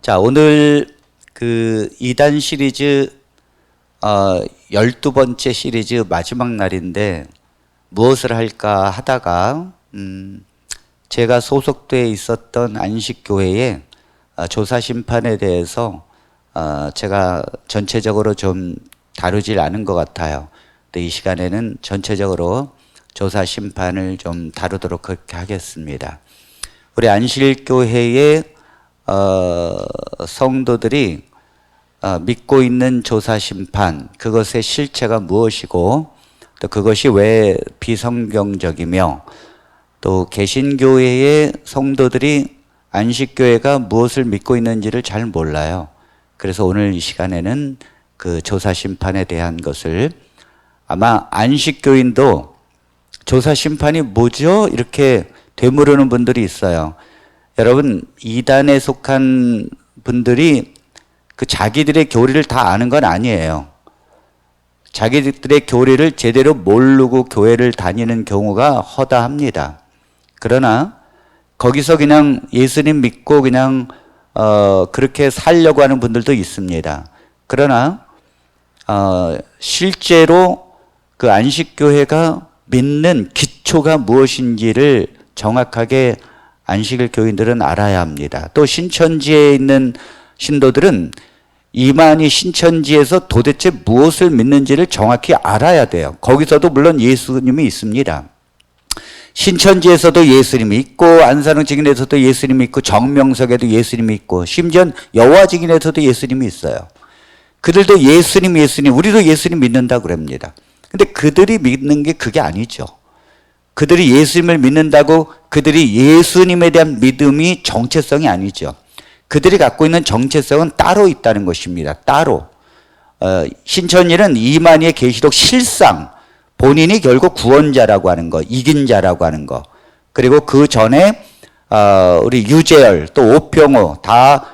자, 오늘 그 2단 시리즈 12번째 시리즈 마지막 날인데 무엇을 할까 하다가 제가 소속되어 있었던 안식교회의 조사 심판에 대해서 제가 전체적으로 좀 다루질 않은 것 같아요. 이 시간에는 전체적으로 조사 심판을 좀 다루도록 그렇게 하겠습니다. 우리 안식교회의 성도들이 믿고 있는 조사 심판, 그것의 실체가 무엇이고 또 그것이 왜 비성경적이며 또 개신교회의 성도들이 안식교회가 무엇을 믿고 있는지를 잘 몰라요. 그래서 오늘 이 시간에는 그 조사 심판에 대한 것을, 아마 안식교인도 조사 심판이 뭐죠? 이렇게 되물으는 분들이 있어요. 여러분, 이단에 속한 분들이 그 자기들의 교리를 다 아는 건 아니에요. 자기들의 교리를 제대로 모르고 교회를 다니는 경우가 허다합니다. 그러나 거기서 그냥 예수님 믿고 그냥 그렇게 살려고 하는 분들도 있습니다. 그러나 실제로 그 안식교회가 믿는 기초가 무엇인지를 정확하게 안식일 교인들은 알아야 합니다. 또 신천지에 있는 신도들은 이만희 신천지에서 도대체 무엇을 믿는지를 정확히 알아야 돼요. 거기서도 물론 예수님이 있습니다. 신천지에서도 예수님이 있고, 안산홍 증인에서도 예수님이 있고, 정명석에도 예수님이 있고, 심지어 여호와 증인에서도 예수님이 있어요. 그들도 예수님, 우리도 예수님 믿는다고 그럽니다. 근데 그들이 믿는 게 그게 아니죠. 그들이 예수님을 믿는다고 그들이 예수님에 대한 믿음이 정체성이 아니죠. 그들이 갖고 있는 정체성은 따로 있다는 것입니다. 따로. 신천지는 이만희의 계시록 실상, 본인이 결국 구원자라고 하는 거, 이긴 자라고 하는 거, 그리고 그 전에 우리 유재열 또 오평호 다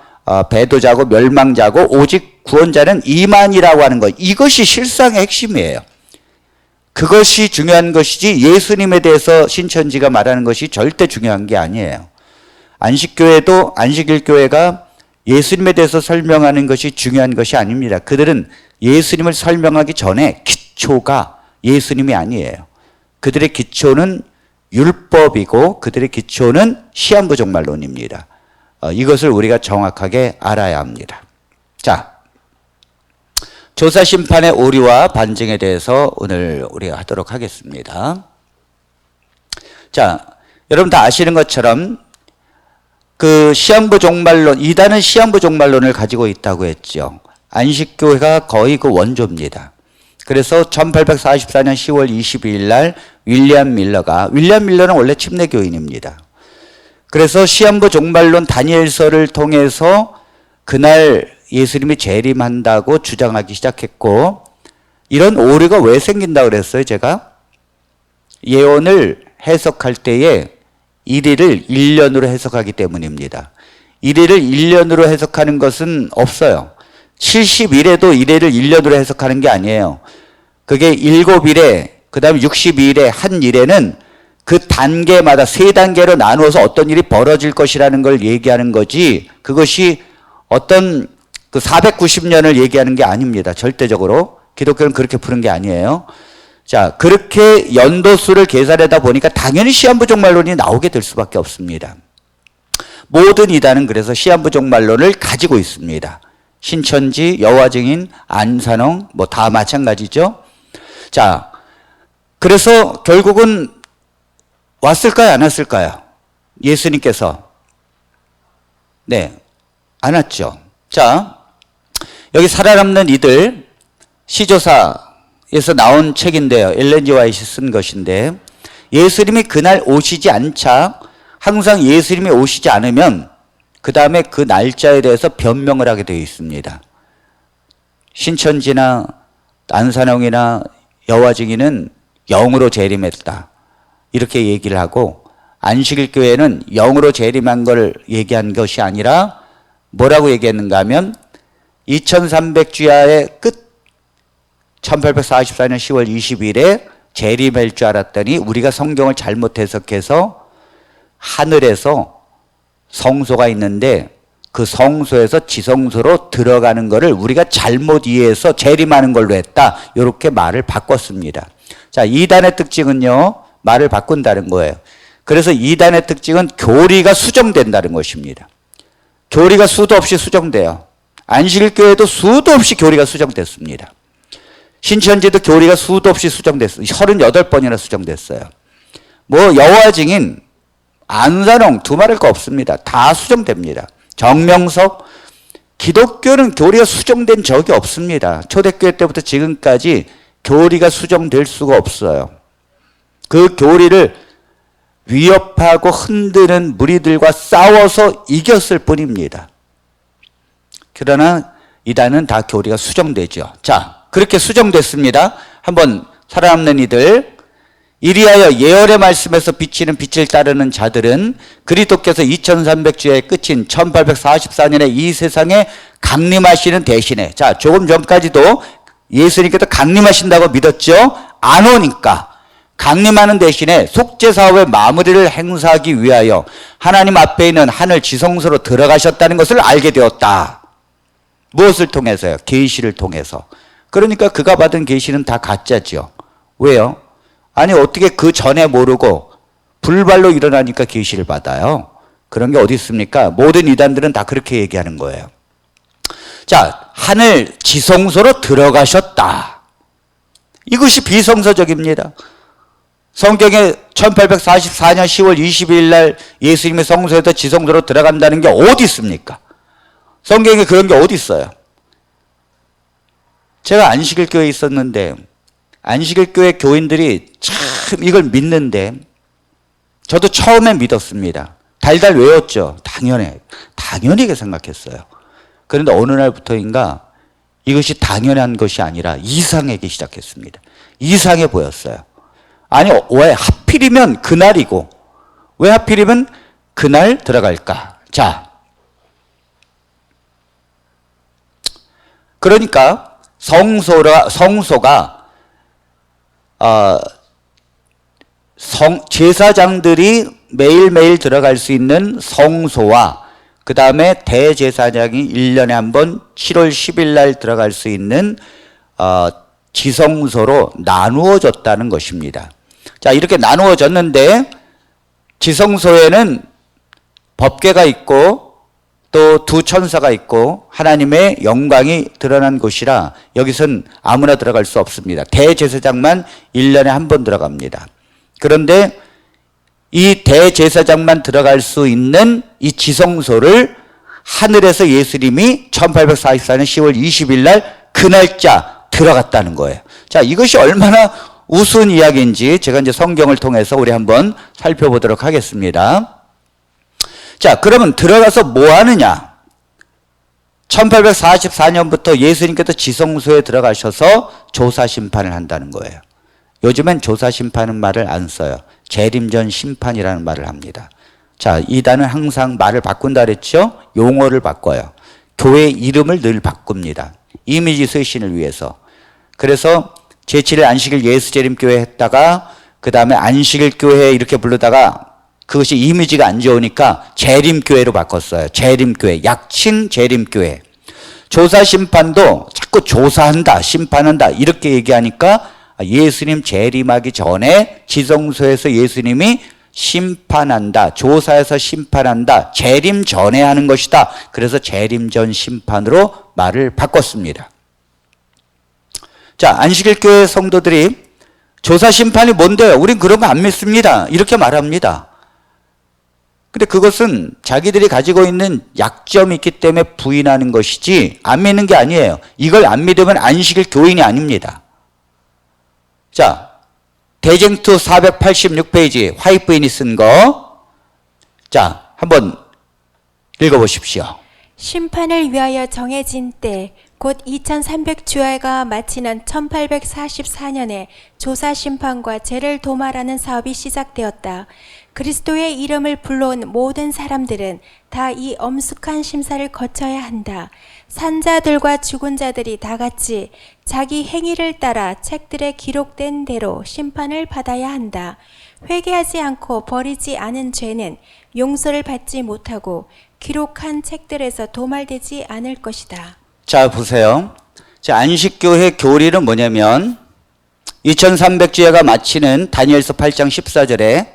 배도자고 멸망자고 오직 구원자는 이만희라고 하는 거, 이것이 실상의 핵심이에요. 그것이 중요한 것이지 예수님에 대해서 신천지가 말하는 것이 절대 중요한 게 아니에요. 안식교회도 안식일교회가 예수님에 대해서 설명하는 것이 중요한 것이 아닙니다. 그들은 예수님을 설명하기 전에 기초가 예수님이 아니에요. 그들의 기초는 율법이고 그들의 기초는 시한부 종말론입니다. 이것을 우리가 정확하게 알아야 합니다. 자, 조사 심판의 오류와 반증에 대해서 오늘 우리가 하도록 하겠습니다. 자, 여러분 다 아시는 것처럼 그 시한부 종말론, 이단은 시한부 종말론을 가지고 있다고 했죠. 안식교회가 거의 그 원조입니다. 그래서 1844년 10월 22일 날 윌리엄 밀러는 원래 침례교인입니다. 그래서 시한부 종말론 다니엘서를 통해서 그날 예수님이 재림한다고 주장하기 시작했고, 이런 오류가 왜 생긴다고 그랬어요? 제가 예언을 해석할 때에 1일을 1년으로 해석하기 때문입니다. 1일을 1년으로 해석하는 것은 없어요. 70일에도 1일을 1년으로 해석하는 게 아니에요. 그게 7일에 그 다음에 62일에 한 일에는 그 단계마다 3단계로 나누어서 어떤 일이 벌어질 것이라는 걸 얘기하는 거지, 그것이 어떤 그 490년을 얘기하는 게 아닙니다. 절대적으로. 기독교는 그렇게 푸는 게 아니에요. 자, 그렇게 연도수를 계산하다 보니까 당연히 시한부 종말론이 나오게 될 수밖에 없습니다. 모든 이단은 그래서 시한부 종말론을 가지고 있습니다. 신천지, 여호와 증인, 안산홍 뭐 다 마찬가지죠. 자, 그래서 결국은 왔을까요, 안 왔을까요? 예수님께서. 네, 안 왔죠. 자, 여기 살아남는 이들 시조사에서 나온 책인데요. 엘렌 G. 화이트이 쓴 것인데, 예수님이 그날 오시지 않자, 항상 예수님이 오시지 않으면 그 다음에 그 날짜에 대해서 변명을 하게 되어 있습니다. 신천지나 안산홍이나 여호와 증인은 영으로 재림했다, 이렇게 얘기를 하고, 안식일 교회는 영으로 재림한 걸 얘기한 것이 아니라 뭐라고 얘기했는가 하면 2300주야의 끝 1844년 10월 20일에 재림할 줄 알았더니 우리가 성경을 잘못 해석해서 하늘에서 성소가 있는데 그 성소에서 지성소로 들어가는 것을 우리가 잘못 이해해서 재림하는 걸로 했다. 이렇게 말을 바꿨습니다. 자, 이단의 특징은요, 말을 바꾼다는 거예요. 그래서 이단의 특징은 교리가 수정된다는 것입니다. 교리가 수도 없이 수정돼요. 안식일교회도 수도 없이 교리가 수정됐습니다. 신천지도 교리가 수도 없이 수정됐어요. 38번이나 수정됐어요. 뭐 여호와 증인, 안산홍 두말할 거 없습니다. 다 수정됩니다. 정명석, 기독교는 교리가 수정된 적이 없습니다. 초대교회 때부터 지금까지 교리가 수정될 수가 없어요. 그 교리를 위협하고 흔드는 무리들과 싸워서 이겼을 뿐입니다. 그러나 이단은 다 교리가 수정되죠. 자, 그렇게 수정됐습니다. 한번 살아남는 이들, 이리하여 예언의 말씀에서 비치는 빛을 따르는 자들은 그리스도께서 2300주의 끝인 1844년에 이 세상에 강림하시는 대신에, 자, 조금 전까지도 예수님께서 강림하신다고 믿었죠? 안 오니까 강림하는 대신에 속죄사업의 마무리를 행사하기 위하여 하나님 앞에 있는 하늘 지성소로 들어가셨다는 것을 알게 되었다. 무엇을 통해서요? 계시를 통해서. 그러니까 그가 받은 계시는 다 가짜죠. 왜요? 아니 어떻게 그 전에 모르고 불발로 일어나니까 계시를 받아요? 그런 게 어디 있습니까? 모든 이단들은 다 그렇게 얘기하는 거예요. 자, 하늘 지성소로 들어가셨다. 이것이 비성서적입니다. 성경에 1844년 10월 22일 날 예수님의 성소에서 지성소로 들어간다는 게 어디 있습니까? 성경에 그런 게 어디 있어요? 제가 안식일교회에 있었는데 안식일교회 교인들이 참 이걸 믿는데 저도 처음엔 믿었습니다. 달달 외웠죠. 당연하게 생각했어요. 그런데 어느 날부터인가 이것이 당연한 것이 아니라 이상하기 시작했습니다. 이상해 보였어요. 아니 왜 하필이면 그날이고 왜 하필이면 그날 들어갈까? 자, 그러니까 성소가 제사장들이 매일매일 들어갈 수 있는 성소와 그 다음에 대제사장이 1년에 한 번 7월 10일 날 들어갈 수 있는 지성소로 나누어졌다는 것입니다. 자, 이렇게 나누어졌는데 지성소에는 법궤가 있고 또 두 천사가 있고 하나님의 영광이 드러난 곳이라 여기선 아무나 들어갈 수 없습니다. 대제사장만 1년에 한 번 들어갑니다. 그런데 이 대제사장만 들어갈 수 있는 이 지성소를 하늘에서 예수님이 1844년 10월 20일 날 그 날짜 들어갔다는 거예요. 자, 이것이 얼마나 우스운 이야기인지 제가 이제 성경을 통해서 우리 한번 살펴보도록 하겠습니다. 자, 그러면 들어가서 뭐 하느냐? 1844년부터 예수님께서 지성소에 들어가셔서 조사심판을 한다는 거예요. 요즘엔 조사심판은 말을 안 써요. 재림전 심판이라는 말을 합니다. 자, 이단은 항상 말을 바꾼다 그랬죠? 용어를 바꿔요. 교회 이름을 늘 바꿉니다. 이미지 쇄신을 위해서. 그래서 제7일 안식일 예수재림교회 했다가 그 다음에 안식일교회 이렇게 부르다가 그것이 이미지가 안 좋으니까 재림교회로 바꿨어요. 재림교회, 약칭 재림교회. 조사심판도 자꾸 조사한다, 심판한다 이렇게 얘기하니까 예수님 재림하기 전에 지성소에서 예수님이 심판한다, 조사해서 심판한다, 재림 전에 하는 것이다. 그래서 재림 전 심판으로 말을 바꿨습니다. 자, 안식일교회 성도들이 조사 심판이 뭔데요? 우린 그런 거 안 믿습니다. 이렇게 말합니다. 근데 그것은 자기들이 가지고 있는 약점이 있기 때문에 부인하는 것이지 안 믿는 게 아니에요. 이걸 안 믿으면 안식일 교인이 아닙니다. 자, 대쟁투 486페이지 화이트부인이 쓴 거. 자, 한번 읽어보십시오. 심판을 위하여 정해진 때, 곧 2300주야가 마치는 1844년에 조사심판과 죄를 도말하는 사업이 시작되었다. 그리스도의 이름을 불러온 모든 사람들은 다 이 엄숙한 심사를 거쳐야 한다. 산 자들과 죽은 자들이 다 같이 자기 행위를 따라 책들에 기록된 대로 심판을 받아야 한다. 회개하지 않고 버리지 않은 죄는 용서를 받지 못하고 기록한 책들에서 도말되지 않을 것이다. 자, 보세요. 자, 안식교회 교리는 뭐냐면 2300주야가 마치는 다니엘서 8장 14절에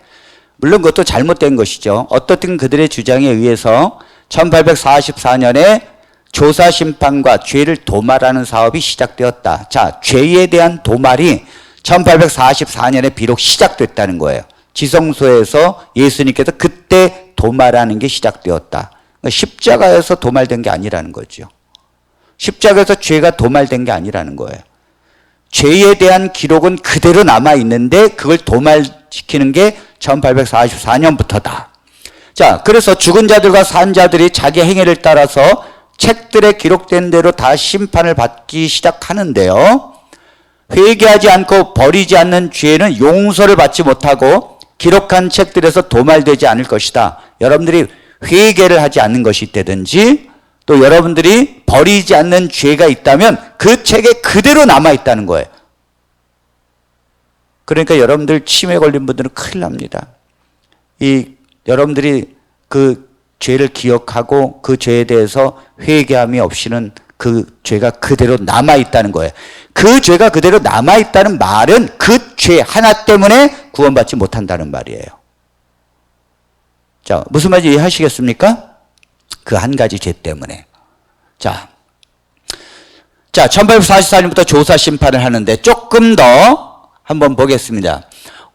물론 그것도 잘못된 것이죠. 어떻든 그들의 주장에 의해서 1844년에 조사 심판과 죄를 도말하는 사업이 시작되었다. 자, 죄에 대한 도말이 1844년에 비록 시작됐다는 거예요. 지성소에서 예수님께서 그때 도말하는 게 시작되었다. 그러니까 십자가에서 도말된 게 아니라는 거죠. 십자가에서 죄가 도말된 게 아니라는 거예요. 죄에 대한 기록은 그대로 남아있는데 그걸 도말시키는 게 1844년부터다. 자, 그래서 죽은 자들과 산 자들이 자기 행위를 따라서 책들에 기록된 대로 다 심판을 받기 시작하는데요. 회개하지 않고 버리지 않는 죄는 용서를 받지 못하고 기록한 책들에서 도말되지 않을 것이다. 여러분들이 회개를 하지 않는 것이 있다든지 또 여러분들이 버리지 않는 죄가 있다면 그 책에 그대로 남아있다는 거예요. 그러니까 여러분들 치매 걸린 분들은 큰일 납니다. 여러분들이 그 죄를 기억하고 그 죄에 대해서 회개함이 없이는 그 죄가 그대로 남아있다는 거예요. 그 죄가 그대로 남아있다는 말은 그 죄 하나 때문에 구원받지 못한다는 말이에요. 자, 무슨 말인지 이해하시겠습니까? 그 한 가지 죄 때문에. 자, 1844년부터 조사 심판을 하는데 조금 더 한번 보겠습니다.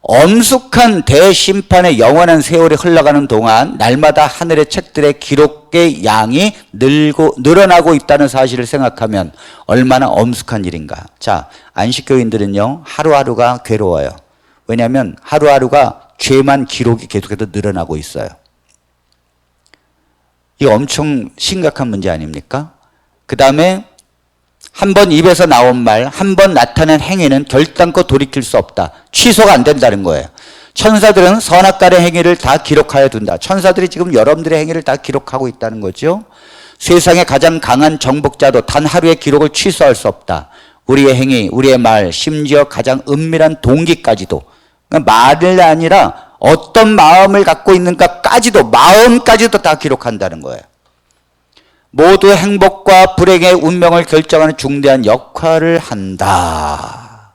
엄숙한 대심판의 영원한 세월이 흘러가는 동안 날마다 하늘의 책들의 기록의 양이 늘어나고 있다는 사실을 생각하면 얼마나 엄숙한 일인가. 자, 안식교인들은요, 하루하루가 괴로워요. 왜냐하면 하루하루가 죄만 기록이 계속해서 늘어나고 있어요. 이거 엄청 심각한 문제 아닙니까? 그 다음에 한 번 입에서 나온 말, 한 번 나타난 행위는 결단코 돌이킬 수 없다. 취소가 안 된다는 거예요. 천사들은 선악간의 행위를 다 기록하여 둔다. 천사들이 지금 여러분들의 행위를 다 기록하고 있다는 거죠. 세상의 가장 강한 정복자도 단 하루의 기록을 취소할 수 없다. 우리의 행위, 우리의 말, 심지어 가장 은밀한 동기까지도, 그러니까 말이 아니라 어떤 마음을 갖고 있는가까지도, 마음까지도 다 기록한다는 거예요. 모두 행복과 불행의 운명을 결정하는 중대한 역할을 한다.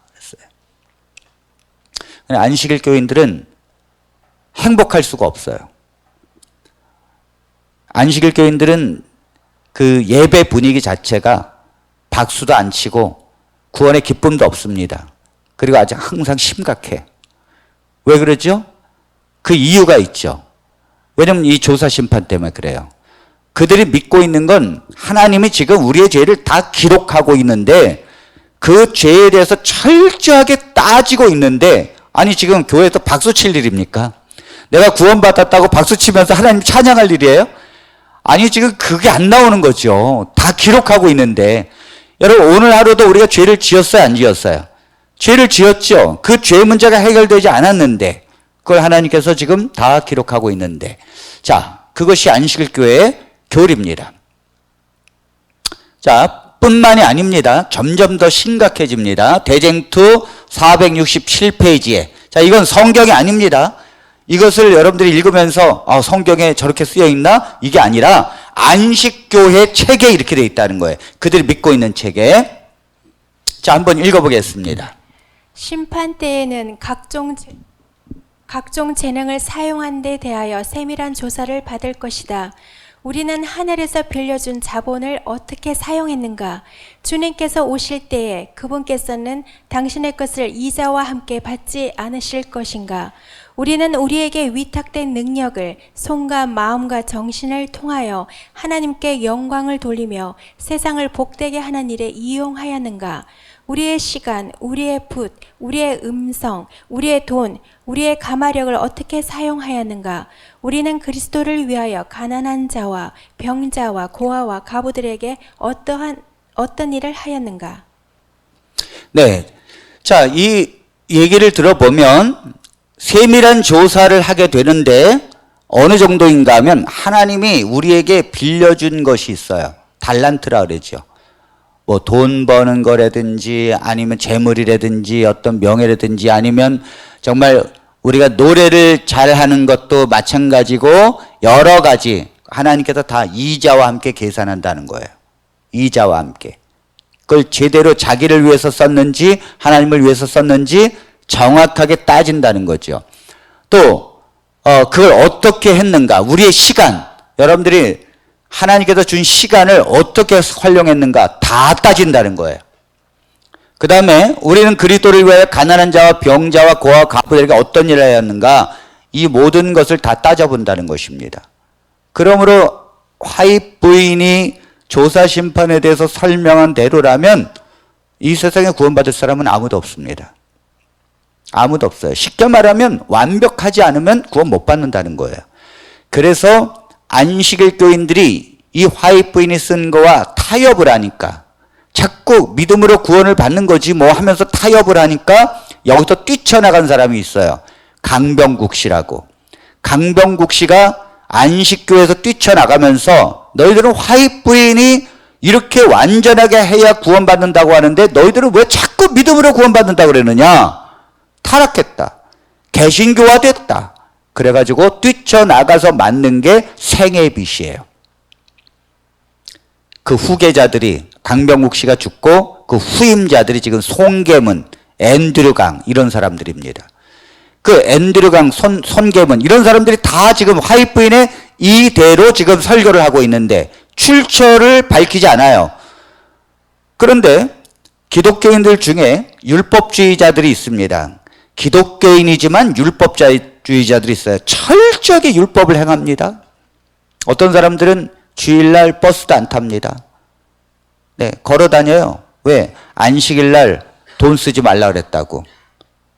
안식일 교인들은 행복할 수가 없어요. 안식일 교인들은 그 예배 분위기 자체가 박수도 안 치고 구원의 기쁨도 없습니다. 그리고 아직 항상 심각해. 왜 그러죠? 그 이유가 있죠. 왜냐면 이 조사 심판 때문에 그래요. 그들이 믿고 있는 건 하나님이 지금 우리의 죄를 다 기록하고 있는데 그 죄에 대해서 철저하게 따지고 있는데, 아니 지금 교회에서 박수 칠 일입니까? 내가 구원받았다고 박수 치면서 하나님 찬양할 일이에요? 아니 지금 그게 안 나오는 거죠. 다 기록하고 있는데. 여러분, 오늘 하루도 우리가 죄를 지었어요, 안 지었어요? 죄를 지었죠. 그 죄 문제가 해결되지 않았는데 그걸 하나님께서 지금 다 기록하고 있는데, 자, 그것이 안식일 교회의 교리입니다. 자, 뿐만이 아닙니다. 점점 더 심각해집니다. 대쟁투 467페이지에. 자, 이건 성경이 아닙니다. 이것을 여러분들이 읽으면서 성경에 저렇게 쓰여 있나? 이게 아니라 안식교회 책에 이렇게 되어 있다는 거예요. 그들이 믿고 있는 책에. 자, 한번 읽어보겠습니다. 심판 때에는 각종 재능을 사용한 데 대하여 세밀한 조사를 받을 것이다. 우리는 하늘에서 빌려준 자본을 어떻게 사용했는가? 주님께서 오실 때에 그분께서는 당신의 것을 이자와 함께 받지 않으실 것인가? 우리는 우리에게 위탁된 능력을 손과 마음과 정신을 통하여 하나님께 영광을 돌리며 세상을 복되게 하는 일에 이용하였는가? 우리의 시간, 우리의 붓, 우리의 음성, 우리의 돈, 우리의 가마력을 어떻게 사용하였는가? 우리는 그리스도를 위하여 가난한 자와 병자와 고아와 과부들에게 어떤 일을 하였는가? 네. 자, 이 얘기를 들어보면 세밀한 조사를 하게 되는데 어느 정도인가 하면 하나님이 우리에게 빌려준 것이 있어요. 달란트라 그러죠. 뭐 돈 버는 거라든지 아니면 재물이라든지 어떤 명예라든지 아니면 정말 우리가 노래를 잘하는 것도 마찬가지고 여러 가지 하나님께서 다 이자와 함께 계산한다는 거예요. 이자와 함께. 그걸 제대로 자기를 위해서 썼는지 하나님을 위해서 썼는지 정확하게 따진다는 거죠. 또 그걸 어떻게 했는가, 우리의 시간, 여러분들이 하나님께서 준 시간을 어떻게 활용했는가 다 따진다는 거예요. 그 다음에 우리는 그리스도를 위하여 가난한 자와 병자와 고아와 가부들에게 어떤 일을 하였는가, 이 모든 것을 다 따져본다는 것입니다. 그러므로 화입 부인이 조사 심판에 대해서 설명한 대로라면 이 세상에 구원받을 사람은 아무도 없습니다. 아무도 없어요. 쉽게 말하면 완벽하지 않으면 구원 못 받는다는 거예요. 그래서 안식일 교인들이 이 화입 부인이 쓴 거와 타협을 하니까, 자꾸 믿음으로 구원을 받는 거지 뭐 하면서 타협을 하니까 여기서 뛰쳐나간 사람이 있어요. 강병국 씨라고. 강병국 씨가 안식교에서 뛰쳐나가면서 너희들은 화입 부인이 이렇게 완전하게 해야 구원받는다고 하는데 너희들은 왜 자꾸 믿음으로 구원받는다고 그러느냐? 타락했다. 개신교화됐다. 그래가지고 뛰쳐나가서 만든 게 생의 빛이에요. 그 후계자들이, 강병국 씨가 죽고 그 후임자들이 지금 송계문, 앤드류강 이런 사람들입니다. 그 앤드류강, 손계문 이런 사람들이 다 지금 화입 부인의 이대로 지금 설교를 하고 있는데 출처를 밝히지 않아요. 그런데 기독교인들 중에 율법주의자들이 있습니다. 기독교인이지만 율법주의자들이 있어요. 철저하게 율법을 행합니다. 어떤 사람들은 주일날 버스도 안 탑니다. 네, 걸어 다녀요. 왜? 안식일날 돈 쓰지 말라 그랬다고.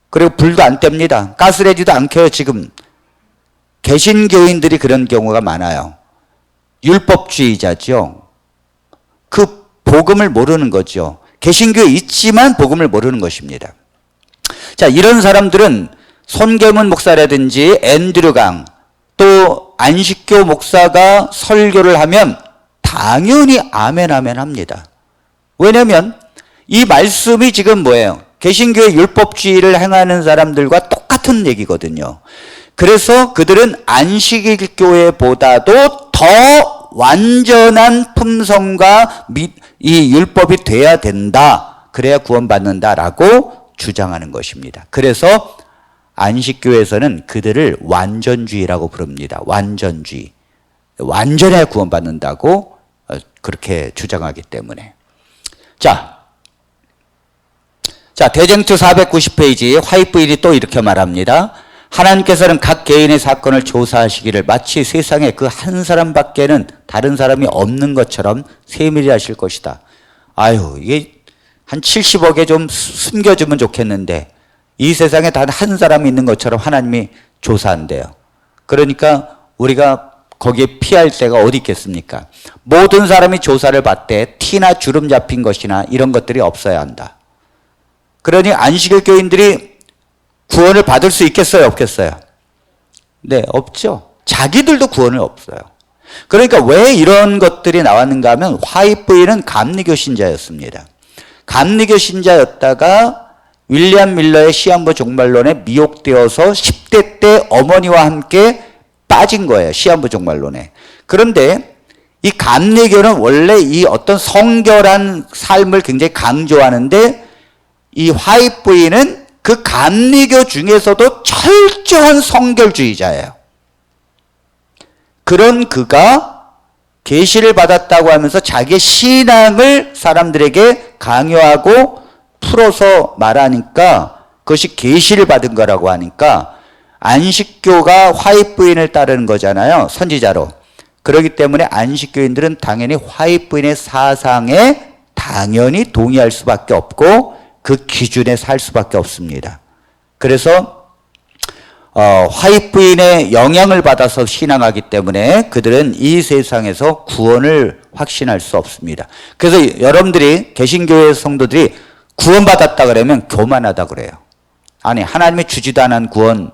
그리고 불도 안 뗍니다. 가스레지도 안 켜요, 지금. 개신교인들이 그런 경우가 많아요. 율법주의자죠. 그 복음을 모르는 거죠. 개신교에 있지만 복음을 모르는 것입니다. 자, 이런 사람들은 손계문 목사라든지 앤드류강 또 안식교 목사가 설교를 하면 당연히 아멘 아멘 합니다. 왜냐하면 이 말씀이 지금 뭐예요? 개신교의 율법주의를 행하는 사람들과 똑같은 얘기거든요. 그래서 그들은 안식일 교회보다도 더 완전한 품성과 이 율법이 돼야 된다. 그래야 구원받는다라고 주장하는 것입니다. 그래서 안식교에서는 그들을 완전주의라고 부릅니다. 완전주의. 완전해야 구원받는다고 그렇게 주장하기 때문에. 자, 대쟁투 490페이지 화입 부인이 또 이렇게 말합니다. 하나님께서는 각 개인의 사건을 조사하시기를 마치 세상에 그 한 사람밖에는 다른 사람이 없는 것처럼 세밀히 하실 것이다. 아유, 이게 한 70억에 좀 숨겨주면 좋겠는데 이 세상에 단 한 사람이 있는 것처럼 하나님이 조사한대요. 그러니까 우리가 거기에 피할 데가 어디 있겠습니까? 모든 사람이 조사를 받되 티나 주름 잡힌 것이나 이런 것들이 없어야 한다. 그러니 안식일 교인들이 구원을 받을 수 있겠어요? 없겠어요? 네, 없죠. 자기들도 구원을 없어요. 그러니까 왜 이런 것들이 나왔는가 하면 화입 부인은 감리교 신자였습니다. 감리교 신자였다가 윌리엄 밀러의 시한부 종말론에 미혹되어서 10대 때 어머니와 함께 빠진 거예요. 시한부 종말론에. 그런데 이 감리교는 원래 이 어떤 성결한 삶을 굉장히 강조하는데 이 화입 부인은 그 감리교 중에서도 철저한 성결주의자예요. 그런 그가 계시를 받았다고 하면서 자기의 신앙을 사람들에게 강요하고 풀어서 말하니까 그것이 계시를 받은 거라고 하니까 안식교가 화입 부인을 따르는 거잖아요. 선지자로. 그렇기 때문에 안식교인들은 당연히 화입 부인의 사상에 당연히 동의할 수밖에 없고 그 기준에 살 수밖에 없습니다. 그래서 화입 부인의 영향을 받아서 신앙하기 때문에 그들은 이 세상에서 구원을 확신할 수 없습니다. 그래서 여러분들이 개신교회 성도들이 구원받았다 그러면 교만하다 그래요. 아니, 하나님이 주지도 않은 구원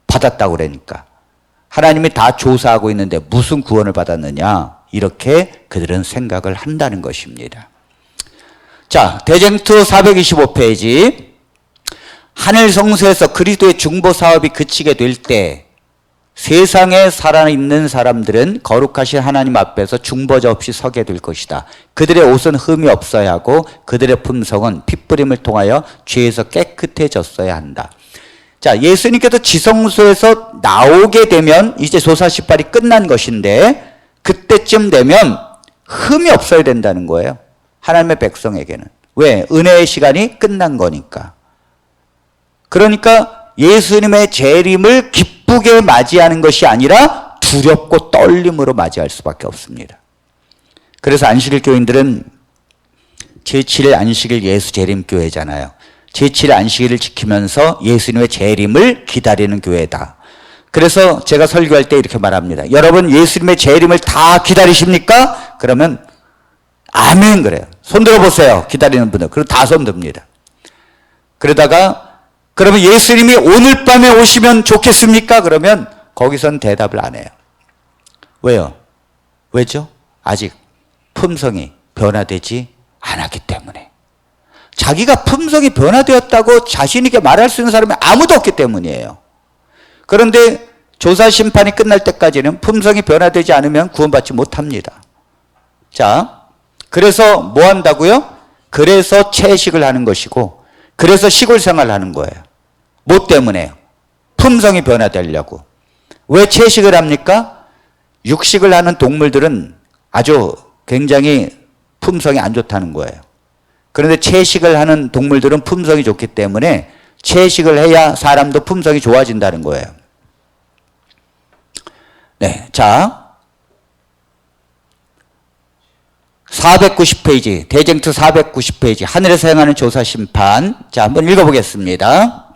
받았다고 그러니까. 하나님이 다 조사하고 있는데 무슨 구원을 받았느냐? 이렇게 그들은 생각을 한다는 것입니다. 자, 대쟁투 425페이지. 하늘 성소에서 그리스도의 중보 사업이 그치게 될 때 세상에 살아있는 사람들은 거룩하신 하나님 앞에서 중보자 없이 서게 될 것이다. 그들의 옷은 흠이 없어야 하고 그들의 품성은 핏부림을 통하여 죄에서 깨끗해졌어야 한다. 자, 예수님께서 지성소에서 나오게 되면 이제 조사시발이 끝난 것인데 그때쯤 되면 흠이 없어야 된다는 거예요. 하나님의 백성에게는. 왜? 은혜의 시간이 끝난 거니까. 그러니까 예수님의 재림을 기쁘게 맞이하는 것이 아니라 두렵고 떨림으로 맞이할 수밖에 없습니다. 그래서 안식일 교인들은 제7일 안식일 예수 재림 교회잖아요. 제7일 안식일을 지키면서 예수님의 재림을 기다리는 교회다. 그래서 제가 설교할 때 이렇게 말합니다. 여러분 예수님의 재림을 다 기다리십니까? 그러면 아멘 그래요. 손 들어보세요. 기다리는 분들. 그리고 다 손 듭니다. 그러다가 그러면 예수님이 오늘 밤에 오시면 좋겠습니까? 그러면 거기선 대답을 안 해요. 왜요? 왜죠? 아직 품성이 변화되지 않았기 때문에. 자기가 품성이 변화되었다고 자신 있게 말할 수 있는 사람이 아무도 없기 때문이에요. 그런데 조사 심판이 끝날 때까지는 품성이 변화되지 않으면 구원받지 못합니다. 자, 그래서 뭐 한다고요? 그래서 채식을 하는 것이고 그래서 시골 생활을 하는 거예요. 뭐 때문에요? 품성이 변화되려고. 왜 채식을 합니까? 육식을 하는 동물들은 아주 굉장히 품성이 안 좋다는 거예요. 그런데 채식을 하는 동물들은 품성이 좋기 때문에 채식을 해야 사람도 품성이 좋아진다는 거예요. 네, 자 490페이지 대쟁투 490페이지 하늘에서 행하는 조사심판. 자, 한번 읽어보겠습니다.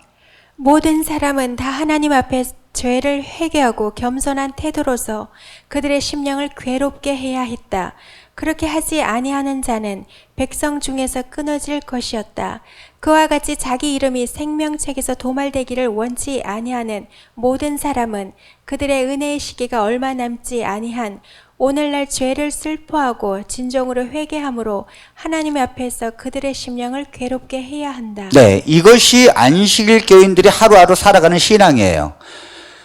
모든 사람은 다 하나님 앞에 죄를 회개하고 겸손한 태도로서 그들의 심령을 괴롭게 해야 했다. 그렇게 하지 아니하는 자는 백성 중에서 끊어질 것이었다. 그와 같이 자기 이름이 생명책에서 도말되기를 원치 아니하는 모든 사람은 그들의 은혜의 시기가 얼마 남지 아니한 오늘날 죄를 슬퍼하고 진정으로 회개함으로 하나님 앞에서 그들의 심령을 괴롭게 해야 한다. 네, 이것이 안식일 교인들이 하루하루 살아가는 신앙이에요.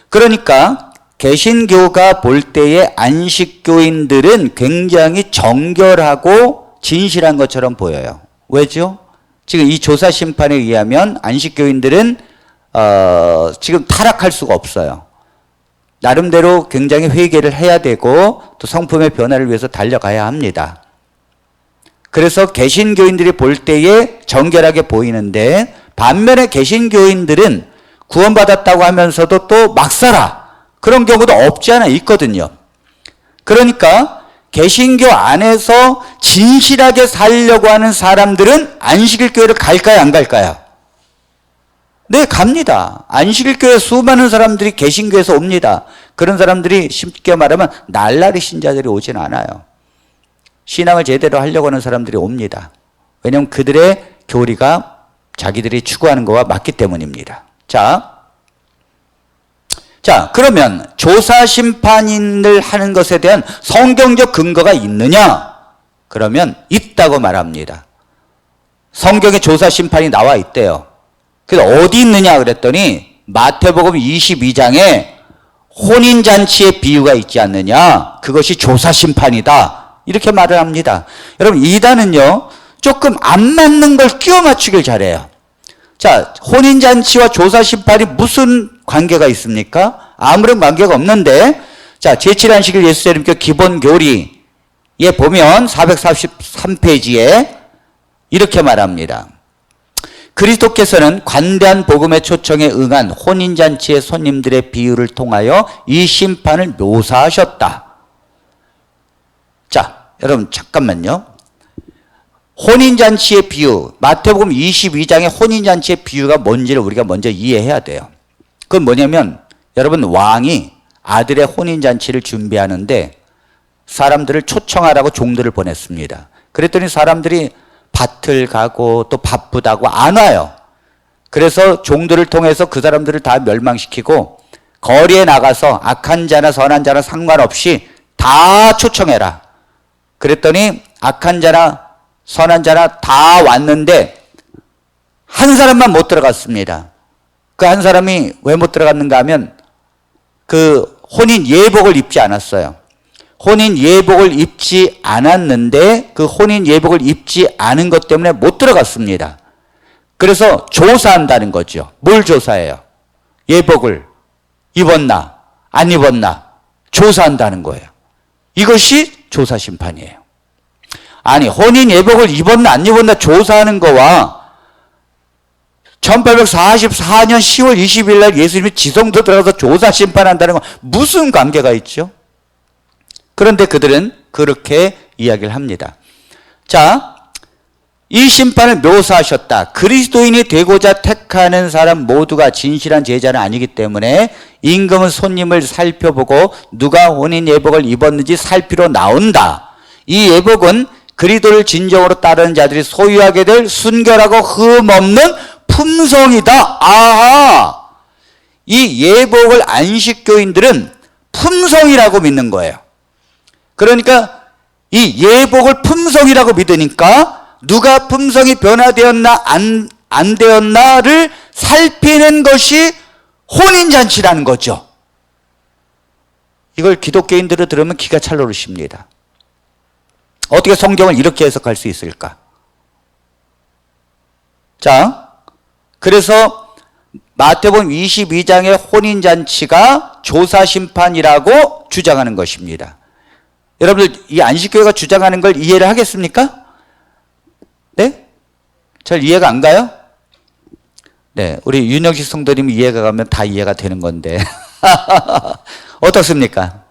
그러니까 개신교가 볼 때의 안식교인들은 굉장히 정결하고 진실한 것처럼 보여요. 왜죠? 지금 이 조사 심판에 의하면 안식교인들은 지금 타락할 수가 없어요. 나름대로 굉장히 회개를 해야 되고 또 성품의 변화를 위해서 달려가야 합니다. 그래서 개신교인들이 볼 때에 정결하게 보이는데 반면에 개신교인들은 구원받았다고 하면서도 또 막 살아. 그런 경우도 없지 않아 있거든요. 그러니까 개신교 안에서 진실하게 살려고 하는 사람들은 안식일 교회를 갈까요, 안 갈까요? 네, 갑니다. 안식일 교회 수많은 사람들이 개신교에서 옵니다. 그런 사람들이 쉽게 말하면 날라리 신자들이 오진 않아요. 신앙을 제대로 하려고 하는 사람들이 옵니다. 왜냐하면 그들의 교리가 자기들이 추구하는 것과 맞기 때문입니다. 자, 그러면 조사 심판인을 하는 것에 대한 성경적 근거가 있느냐? 그러면 있다고 말합니다. 성경에 조사 심판이 나와 있대요. 그래서 어디 있느냐 그랬더니 마태복음 22장에 혼인잔치의 비유가 있지 않느냐? 그것이 조사 심판이다. 이렇게 말을 합니다. 여러분, 이단은요, 조금 안 맞는 걸 끼워 맞추길 잘해요. 자, 혼인잔치와 조사 심판이 무슨 관계가 있습니까? 아무런 관계가 없는데, 자, 제7안식일 예수 재림교 기본 교리에 보면 443페이지에 이렇게 말합니다. 그리스도께서는 관대한 복음의 초청에 응한 혼인잔치의 손님들의 비유를 통하여 이 심판을 묘사하셨다. 자, 여러분 잠깐만요. 혼인잔치의 비유, 마태복음 22장의 혼인잔치의 비유가 뭔지를 우리가 먼저 이해해야 돼요. 그건 뭐냐면 여러분, 왕이 아들의 혼인잔치를 준비하는데 사람들을 초청하라고 종들을 보냈습니다. 그랬더니 사람들이 밭을 가고 또 바쁘다고 안 와요. 그래서 종들을 통해서 그 사람들을 다 멸망시키고 거리에 나가서 악한 자나 선한 자나 상관없이 다 초청해라. 그랬더니 악한 자나 선한 자나 다 왔는데 한 사람만 못 들어갔습니다. 그 한 사람이 왜 못 들어갔는가 하면 그 혼인 예복을 입지 않았어요. 혼인 예복을 입지 않았는데 그 혼인 예복을 입지 않은 것 때문에 못 들어갔습니다. 그래서 조사한다는 거죠. 뭘 조사해요? 예복을 입었나 안 입었나 조사한다는 거예요. 이것이 조사 심판이에요. 아니 혼인 예복을 입었나 안 입었나 조사하는 거와 1844년 10월 20일 날 예수님이 지성소 들어가서 조사 심판한다는 건 무슨 관계가 있죠? 그런데 그들은 그렇게 이야기를 합니다. 자, 이 심판을 묘사하셨다. 그리스도인이 되고자 택하는 사람 모두가 진실한 제자는 아니기 때문에 임금은 손님을 살펴보고 누가 혼인 예복을 입었는지 살피러 나온다. 이 예복은 그리스도를 진정으로 따르는 자들이 소유하게 될 순결하고 흠없는 품성이다. 아하! 이 예복을 안식교인들은 품성이라고 믿는 거예요. 그러니까 이 예복을 품성이라고 믿으니까 누가 품성이 변화되었나 안 되었나를 살피는 것이 혼인잔치라는 거죠. 이걸 기독교인들을 들으면 기가 찰노릇입니다. 어떻게 성경을 이렇게 해석할 수 있을까? 자, 그래서 마태복음 22장의 혼인잔치가 조사심판이라고 주장하는 것입니다. 여러분들 이 안식교회가 주장하는 걸 이해를 하겠습니까? 네? 잘 이해가 안 가요? 네, 우리 윤영식 성도님이 이해가 가면 다 이해가 되는 건데 어떻습니까?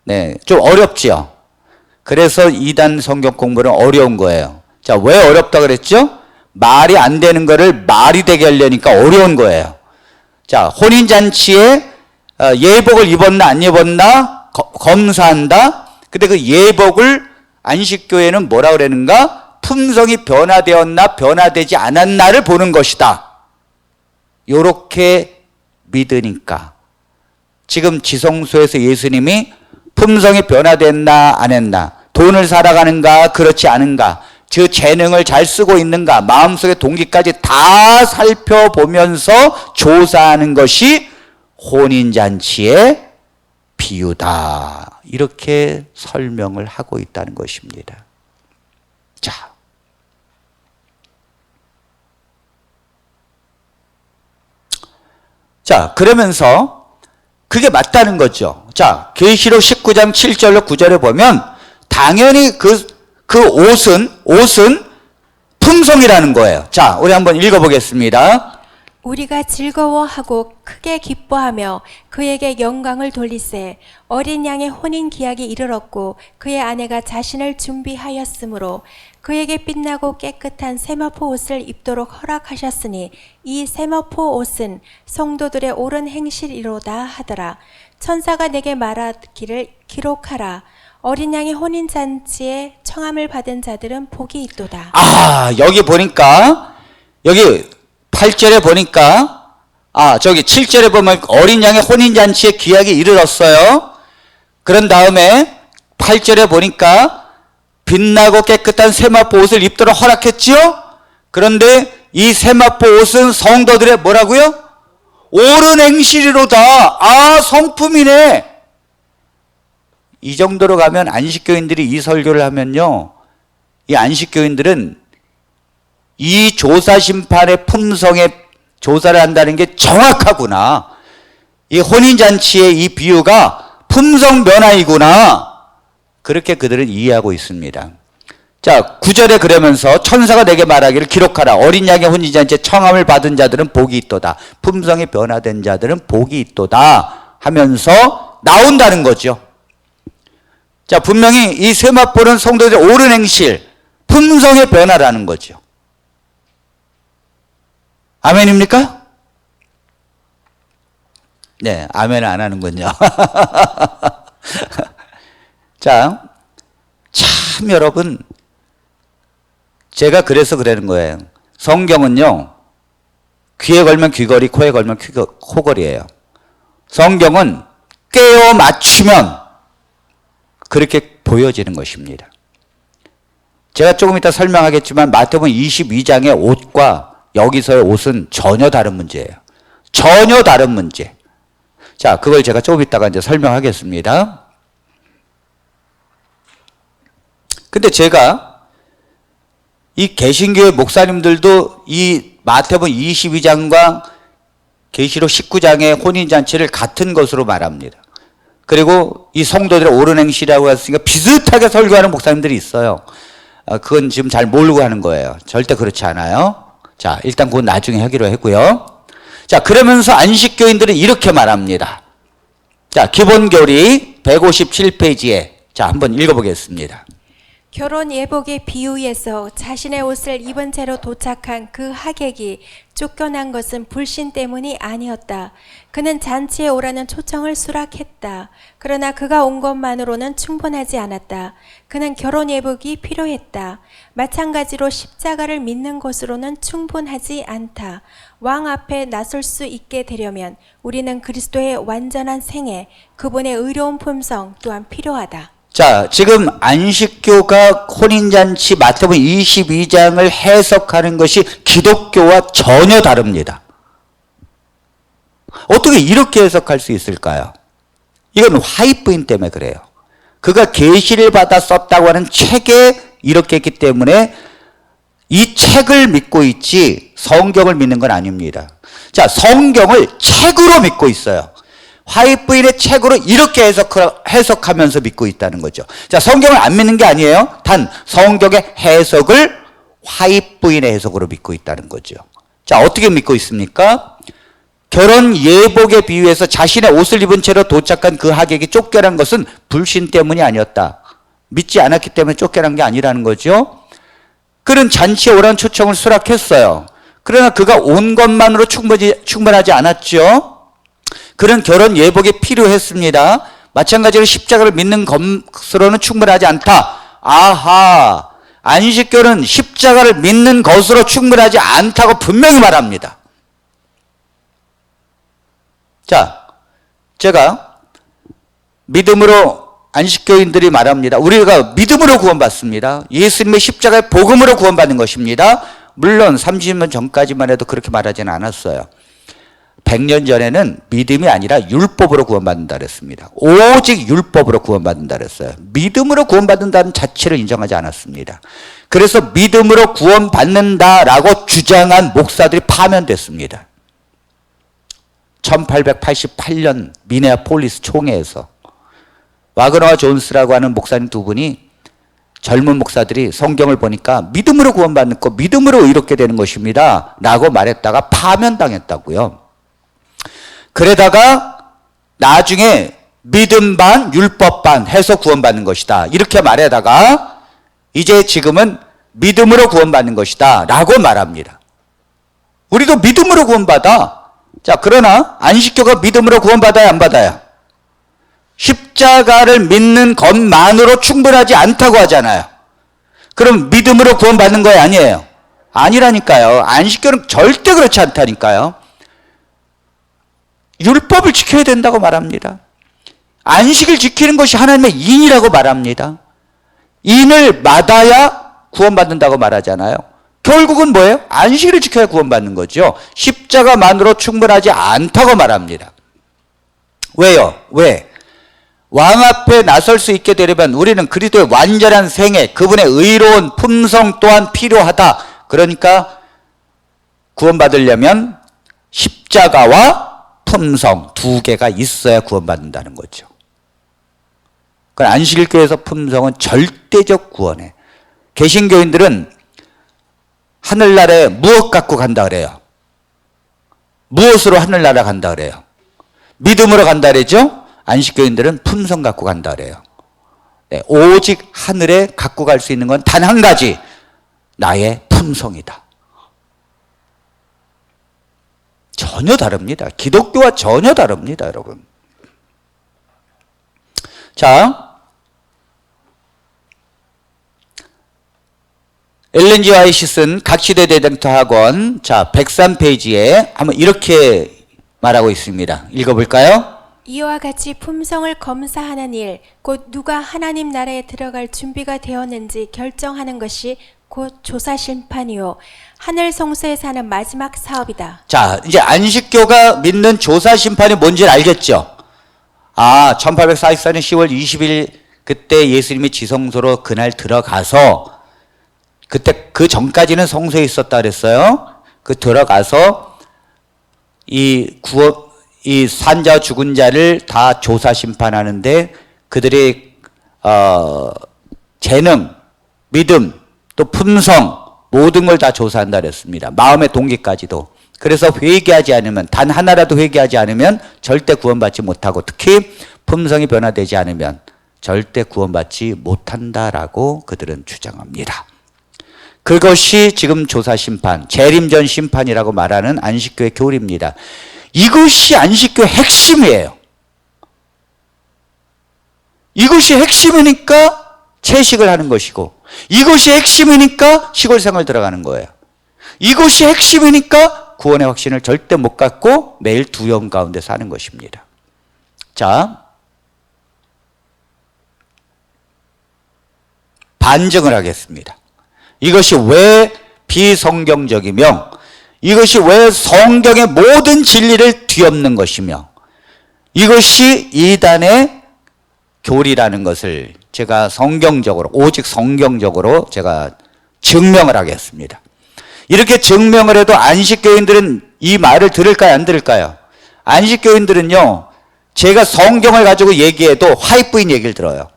네, 좀 어렵지요? 그래서 2단 성경 공부는 어려운 거예요. 자, 왜 어렵다 그랬죠? 말이 안 되는 거를 말이 되게 하려니까 어려운 거예요. 자, 혼인잔치에 예복을 입었나 안 입었나 검사한다. 근데 그 예복을 안식교회는 뭐라 그러는가? 품성이 변화되었나 변화되지 않았나를 보는 것이다. 요렇게 믿으니까 지금 지성소에서 예수님이 품성이 변화됐나 안 했나, 돈을 살아가는가 그렇지 않은가, 그 재능을 잘 쓰고 있는가, 마음속의 동기까지 다 살펴보면서 조사하는 것이 혼인잔치의 비유다. 이렇게 설명을 하고 있다는 것입니다. 자, 그러면서 그게 맞다는 거죠. 자, 계시록 19장 7절로 9절에 보면 당연히 그 옷은 품성이라는 거예요. 자, 우리 한번 읽어보겠습니다. 우리가 즐거워하고 크게 기뻐하며 그에게 영광을 돌리세. 어린 양의 혼인 기약이 이르렀고 그의 아내가 자신을 준비하였으므로 그에게 빛나고 깨끗한 세마포 옷을 입도록 허락하셨으니 이 세마포 옷은 성도들의 옳은 행실이로다 하더라. 천사가 내게 말하기를 기록하라. 어린 양의 혼인잔치에 청함을 받은 자들은 복이 있도다. 아, 여기 보니까 여기 8절에 보니까 저기 7절에 보면 어린 양의 혼인잔치에 기약이 이르렀어요. 그런 다음에 8절에 보니까 빛나고 깨끗한 세마포 옷을 입도록 허락했지요. 그런데 이 세마포 옷은 성도들의 뭐라고요? 옳은 행실이로다. 성품이네. 이 정도로 가면 안식교인들이 이 설교를 하면요, 이 안식교인들은 이 조사심판의 품성에 조사를 한다는 게 정확하구나. 이 혼인잔치의 이 비유가 품성 변화이구나. 그렇게 그들은 이해하고 있습니다. 자, 9절에 그러면서 천사가 내게 말하기를 기록하라. 어린 양의 혼인잔치에 청함을 받은 자들은 복이 있도다. 품성이 변화된 자들은 복이 있도다 하면서 나온다는 거죠. 자, 분명히 이 세마포는 성도들의 옳은 행실, 품성의 변화라는 거죠. 아멘입니까? 네, 아멘을 안 하는군요. 자, 참 여러분, 제가 그래서 그러는 거예요. 성경은요, 귀에 걸면 귀걸이, 코에 걸면 코걸이에요. 성경은 깨어 맞추면 그렇게 보여지는 것입니다. 제가 조금 이따 설명하겠지만 마태복음 22장의 옷과 여기서의 옷은 전혀 다른 문제예요. 전혀 다른 문제. 자, 그걸 제가 조금 이따가 이제 설명하겠습니다. 근데 제가 이 개신교회 목사님들도 이 마태복음 22장과 계시록 19장의 혼인잔치를 같은 것으로 말합니다. 그리고 이 성도들의 옳은 행실이라고 했으니까 비슷하게 설교하는 목사님들이 있어요. 그건 지금 잘 모르고 하는 거예요. 절대 그렇지 않아요. 자, 일단 그건 나중에 하기로 했고요. 자, 그러면서 안식교인들은 이렇게 말합니다. 자, 기본교리 157페이지에 자, 한번 읽어보겠습니다. 결혼 예복의 비유에서 자신의 옷을 입은 채로 도착한 그 하객이 쫓겨난 것은 불신 때문이 아니었다. 그는 잔치에 오라는 초청을 수락했다. 그러나 그가 온 것만으로는 충분하지 않았다. 그는 결혼 예복이 필요했다. 마찬가지로 십자가를 믿는 것으로는 충분하지 않다. 왕 앞에 나설 수 있게 되려면 우리는 그리스도의 완전한 생애, 그분의 의로운 품성 또한 필요하다. 자, 지금 안식교가 혼인잔치 마태복음 22장을 해석하는 것이 기독교와 전혀 다릅니다. 어떻게 이렇게 해석할 수 있을까요? 이건 화입부인 때문에 그래요. 그가 계시를 받아 썼다고 하는 책에 이렇게 했기 때문에 이 책을 믿고 있지 성경을 믿는 건 아닙니다. 자, 성경을 책으로 믿고 있어요. 화입부인의 책으로 이렇게 해석하면서 믿고 있다는 거죠. 자, 성경을 안 믿는 게 아니에요. 단 성경의 해석을 화입부인의 해석으로 믿고 있다는 거죠. 자, 어떻게 믿고 있습니까? 결혼 예복에 비유해서 자신의 옷을 입은 채로 도착한 그 하객이 쫓겨난 것은 불신 때문이 아니었다. 믿지 않았기 때문에 쫓겨난 게 아니라는 거죠. 그는 잔치에 오라는 초청을 수락했어요. 그러나 그가 온 것만으로 충분하지 않았죠. 그는 결혼 예복이 필요했습니다. 마찬가지로 십자가를 믿는 것으로는 충분하지 않다. 아하, 안식교는 십자가를 믿는 것으로 충분하지 않다고 분명히 말합니다. 자, 제가 믿음으로 안식교인들이 말합니다. 우리가 믿음으로 구원받습니다. 예수님의 십자가의 복음으로 구원받는 것입니다. 물론 30년 전까지만 해도 그렇게 말하지는 않았어요. 100년 전에는 믿음이 아니라 율법으로 구원받는다 그랬습니다. 오직 율법으로 구원받는다 그랬어요. 믿음으로 구원받는다는 자체를 인정하지 않았습니다. 그래서 믿음으로 구원받는다라고 주장한 목사들이 파면됐습니다. 1888년 미네아폴리스 총회에서 와그너와 존스라고 하는 목사님 두 분이 젊은 목사들이 성경을 보니까 믿음으로 구원받는 거, 믿음으로 이렇게 되는 것입니다 라고 말했다가 파면당했다고요. 그러다가 나중에 믿음 반 율법 반 해서 구원받는 것이다 이렇게 말하다가 이제 지금은 믿음으로 구원받는 것이다 라고 말합니다. 우리도 믿음으로 구원받아. 자, 그러나 안식교가 믿음으로 구원받아야 안 받아요? 십자가를 믿는 것만으로 충분하지 않다고 하잖아요. 그럼 믿음으로 구원받는 거예요, 아니에요? 아니라니까요. 안식교는 절대 그렇지 않다니까요. 율법을 지켜야 된다고 말합니다. 안식을 지키는 것이 하나님의 인이라고 말합니다. 인을 받아야 구원받는다고 말하잖아요. 결국은 뭐예요? 안식을 지켜야 구원받는 거죠. 십자가만으로 충분하지 않다고 말합니다. 왜요? 왜? 왕 앞에 나설 수 있게 되려면 우리는 그리스도의 완전한 생애, 그분의 의로운 품성 또한 필요하다. 그러니까 구원받으려면 십자가와 품성 두 개가 있어야 구원받는다는 거죠. 그러니까 안식일교회에서 품성은 절대적 구원에, 개신교인들은 하늘나라에 무엇 갖고 간다 그래요? 무엇으로 하늘나라 간다 그래요? 믿음으로 간다 그러죠? 안식교인들은 품성 갖고 간다 그래요. 네, 오직 하늘에 갖고 갈 수 있는 건 단 한 가지, 나의 품성이다. 전혀 다릅니다. 기독교와 전혀 다릅니다, 여러분. 자, 엘렌 G. 화이트 쓴 각시대 대쟁터 학원, 자, 103페이지에 한번 이렇게 말하고 있습니다. 읽어볼까요? 이와 같이 품성을 검사하는 일, 곧 누가 하나님 나라에 들어갈 준비가 되었는지 결정하는 것이 곧 조사 심판이요 하늘 성소에서 하는 마지막 사업이다. 자, 이제 안식교가 믿는 조사 심판이 뭔지 알겠죠? 1844년 10월 20일 그때 예수님이 지성소로 그날 들어가서, 그때 그 전까지는 성소에 있었다 그랬어요. 그 들어가서 이 산자 죽은 자를 다 조사 심판하는데 그들의 재능, 믿음, 또 품성 모든 걸 다 조사한다 그랬습니다. 마음의 동기까지도. 그래서 회개하지 않으면, 단 하나라도 회개하지 않으면 절대 구원받지 못하고, 특히 품성이 변화되지 않으면 절대 구원받지 못한다라고 그들은 주장합니다. 그것이 지금 조사 심판, 재림전 심판이라고 말하는 안식교의 교리입니다. 이것이 안식교의 핵심이에요. 이것이 핵심이니까 채식을 하는 것이고, 이것이 핵심이니까 시골 생활 들어가는 거예요. 이것이 핵심이니까 구원의 확신을 절대 못 갖고 매일 두려움 가운데 사는 것입니다. 자, 반증을 하겠습니다. 이것이 왜 비성경적이며 이것이 왜 성경의 모든 진리를 뒤엎는 것이며 이것이 이단의 교리라는 것을 제가 성경적으로, 오직 성경적으로 제가 증명을 하겠습니다. 이렇게 증명을 해도 안식교인들은 이 말을 들을까요, 안 들을까요? 안식교인들은요, 제가 성경을 가지고 얘기해도 화이트인 얘기를 들어요.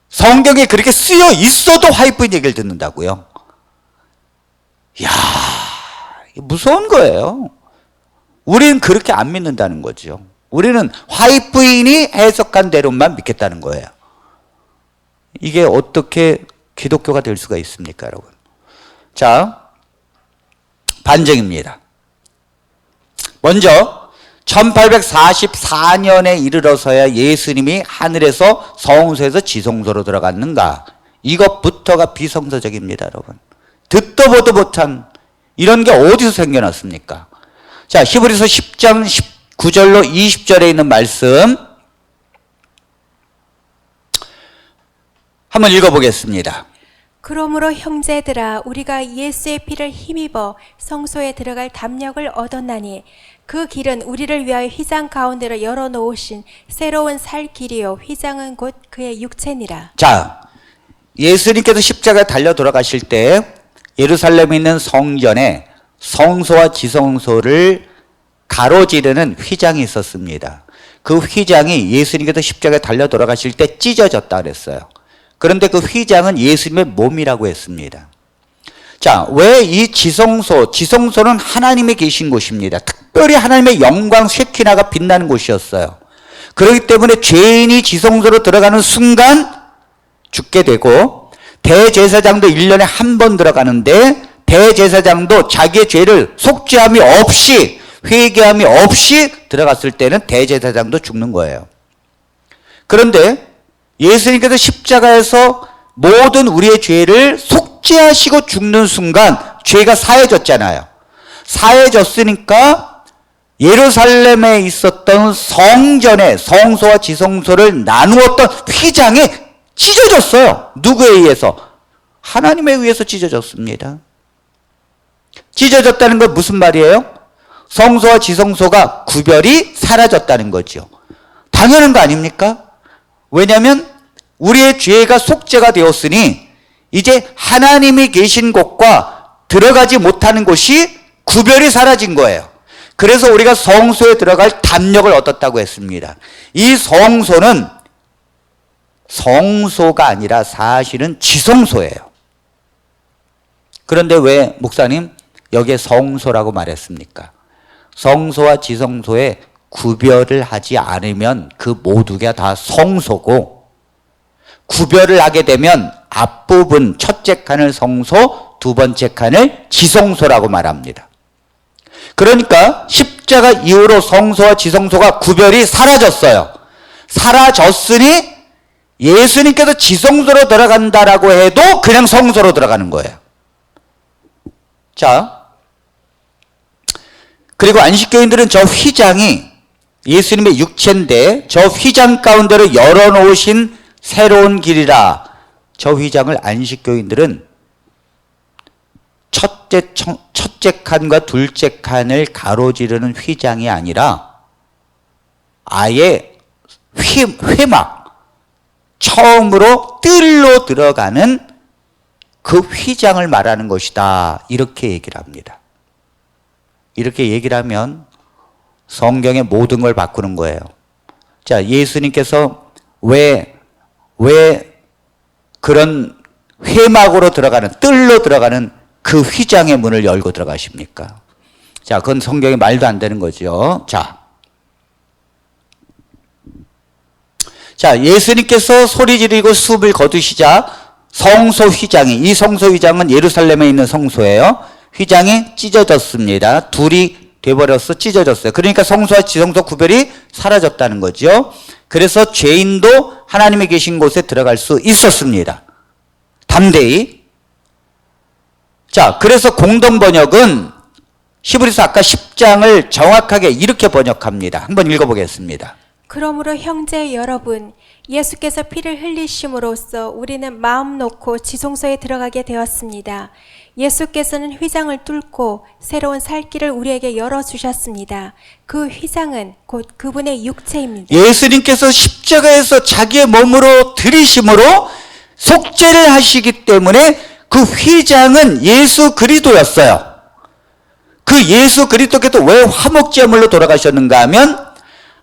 성경에 그렇게 쓰여 있어도 화이트인 얘기를 듣는다고요. 이야, 무서운 거예요. 우리는 그렇게 안 믿는다는 거죠. 우리는 화이트인이 해석한 대로만 믿겠다는 거예요. 이게 어떻게 기독교가 될 수가 있습니까, 여러분? 자, 반증입니다. 먼저 1844년에 이르러서야 예수님이 하늘에서 성소에서 지성소로 들어갔는가? 이것부터가 비성서적입니다, 여러분. 듣도 보도 못한 이런 게 어디서 생겨났습니까? 자, 히브리서 10장 19절로 20절에 있는 말씀 한번 읽어보겠습니다. 그러므로 형제들아 우리가 예수의 피를 힘입어 성소에 들어갈 담력을 얻었나니 그 길은 우리를 위하여 휘장 가운데로 열어놓으신 새로운 살 길이요 휘장은 곧 그의 육체니라. 자, 예수님께서 십자가에 달려 돌아가실 때 예루살렘에 있는 성전에 성소와 지성소를 가로지르는 휘장이 있었습니다. 그 휘장이 예수님께서 십자가에 달려 돌아가실 때 찢어졌다 그랬어요. 그런데 그 휘장은 예수님의 몸이라고 했습니다. 자, 왜 이 지성소는 하나님이 계신 곳입니다. 특별히 하나님의 영광 쉐키나가 빛나는 곳이었어요. 그렇기 때문에 죄인이 지성소로 들어가는 순간 죽게 되고, 대제사장도 1년에 한 번 들어가는데 대제사장도 자기의 죄를 속죄함이 없이, 회개함이 없이 들어갔을 때는 대제사장도 죽는 거예요. 그런데 예수님께서 십자가에서 모든 우리의 죄를 속죄하시고 죽는 순간 죄가 사해졌잖아요. 사해졌으니까 예루살렘에 있었던 성전의 성소와 지성소를 나누었던 휘장이 찢어졌어요. 누구에 의해서? 하나님에 의해서 찢어졌습니다. 찢어졌다는 건 무슨 말이에요? 성소와 지성소가 구별이 사라졌다는 거죠. 당연한 거 아닙니까? 왜냐하면 우리의 죄가 속죄가 되었으니 이제 하나님이 계신 곳과 들어가지 못하는 곳이 구별이 사라진 거예요. 그래서 우리가 성소에 들어갈 담력을 얻었다고 했습니다. 이 성소는 성소가 아니라 사실은 지성소예요. 그런데 왜 목사님 여기에 성소라고 말했습니까? 성소와 지성소에 구별을 하지 않으면 그 모두가 다 성소고, 구별을 하게 되면 앞부분 첫째 칸을 성소, 두 번째 칸을 지성소라고 말합니다. 그러니까 십자가 이후로 성소와 지성소가 구별이 사라졌어요. 사라졌으니 예수님께서 지성소로 들어간다라고 해도 그냥 성소로 들어가는 거예요. 자, 그리고 안식교인들은 저 휘장이 예수님의 육체인데 저 휘장 가운데로 열어놓으신 새로운 길이라. 저 휘장을 안식교인들은 첫째 칸과 둘째 칸을 가로지르는 휘장이 아니라 아예 회막, 처음으로 뜰로 들어가는 그 휘장을 말하는 것이다. 이렇게 얘기를 합니다. 이렇게 얘기를 하면 성경의 모든 걸 바꾸는 거예요. 자, 예수님께서 왜 그런 회막으로 들어가는, 뜰로 들어가는 그 휘장의 문을 열고 들어가십니까? 자, 그건 성경에 말도 안 되는 거죠. 자, 예수님께서 소리 지르고 숨을 거두시자 성소 휘장이, 이 성소 휘장은 예루살렘에 있는 성소예요. 휘장이 찢어졌습니다. 둘이 돼버려서 찢어졌어요. 그러니까 성소와 지성소 구별이 사라졌다는 거죠. 그래서 죄인도 하나님이 계신 곳에 들어갈 수 있었습니다. 담대히. 자, 그래서 공동 번역은 히브리서 아까 10장을 정확하게 이렇게 번역합니다. 한번 읽어보겠습니다. 그러므로 형제 여러분, 예수께서 피를 흘리심으로써 우리는 마음 놓고 지성소에 들어가게 되었습니다. 예수께서는 휘장을 뚫고 새로운 살 길을 우리에게 열어주셨습니다. 그 휘장은 곧 그분의 육체입니다. 예수님께서 십자가에서 자기의 몸으로 들이심으로 속죄를 하시기 때문에 그 휘장은 예수 그리스도였어요. 그 예수 그리스도께서 왜 화목제물로 돌아가셨는가 하면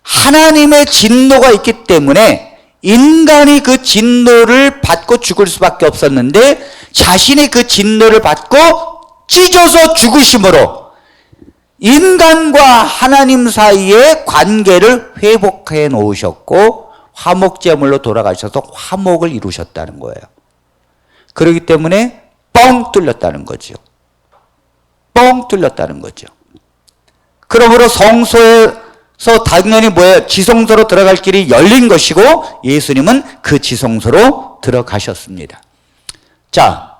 하나님의 진노가 있기 때문에 인간이 그 진노를 받고 죽을 수밖에 없었는데 자신이 그 진노를 받고 찢어서 죽으심으로 인간과 하나님 사이의 관계를 회복해 놓으셨고 화목제물로 돌아가셔서 화목을 이루셨다는 거예요. 그렇기 때문에 뻥 뚫렸다는 거죠. 뻥 뚫렸다는 거죠. 그러므로 성소에서 당연히 뭐예요? 지성소로 들어갈 길이 열린 것이고 예수님은 그 지성소로 들어가셨습니다. 자,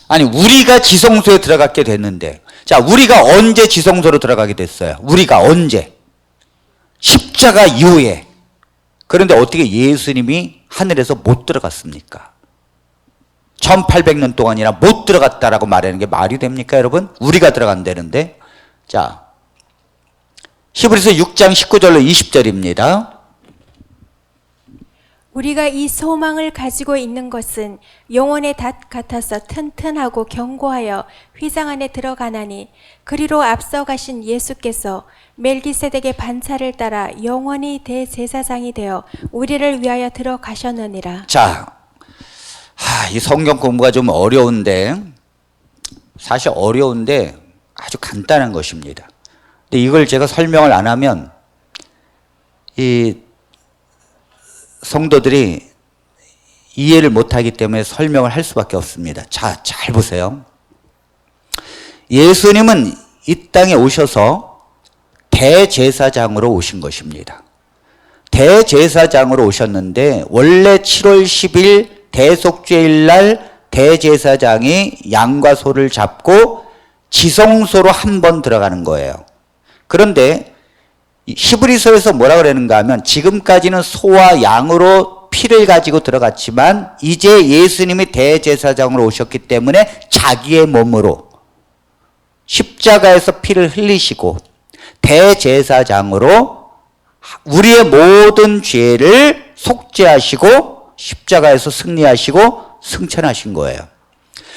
아니 우리가 지성소에 들어가게 됐는데, 자, 우리가 언제 지성소로 들어가게 됐어요? 우리가 언제? 십자가 이후에. 그런데 어떻게 예수님이 하늘에서 못 들어갔습니까? 1800년 동안이나 못 들어갔다라고 말하는 게 말이 됩니까, 여러분? 우리가 들어간다는데. 자, 히브리서 6장 19절로 20절입니다. 우리가 이 소망을 가지고 있는 것은 영혼의 닷 같아서 튼튼하고 견고하여 휘장 안에 들어가나니 그리로 앞서 가신 예수께서 멜기세덱의 반차를 따라 영원히 대제사장이 되어 우리를 위하여 들어가셨느니라. 자, 이 성경 공부가 좀 어려운데, 사실 어려운데 아주 간단한 것입니다. 근데 이걸 제가 설명을 안 하면 이 성도들이 이해를 못하기 때문에 설명을 할 수밖에 없습니다. 자, 잘 보세요. 예수님은 이 땅에 오셔서 대제사장으로 오신 것입니다. 대제사장으로 오셨는데 원래 7월 10일 대속죄일 날 대제사장이 양과 소를 잡고 지성소로 한 번 들어가는 거예요. 그런데 히브리서에서 뭐라고 그러는가 하면 지금까지는 소와 양으로 피를 가지고 들어갔지만 이제 예수님이 대제사장으로 오셨기 때문에 자기의 몸으로 십자가에서 피를 흘리시고 대제사장으로 우리의 모든 죄를 속죄하시고 십자가에서 승리하시고 승천하신 거예요.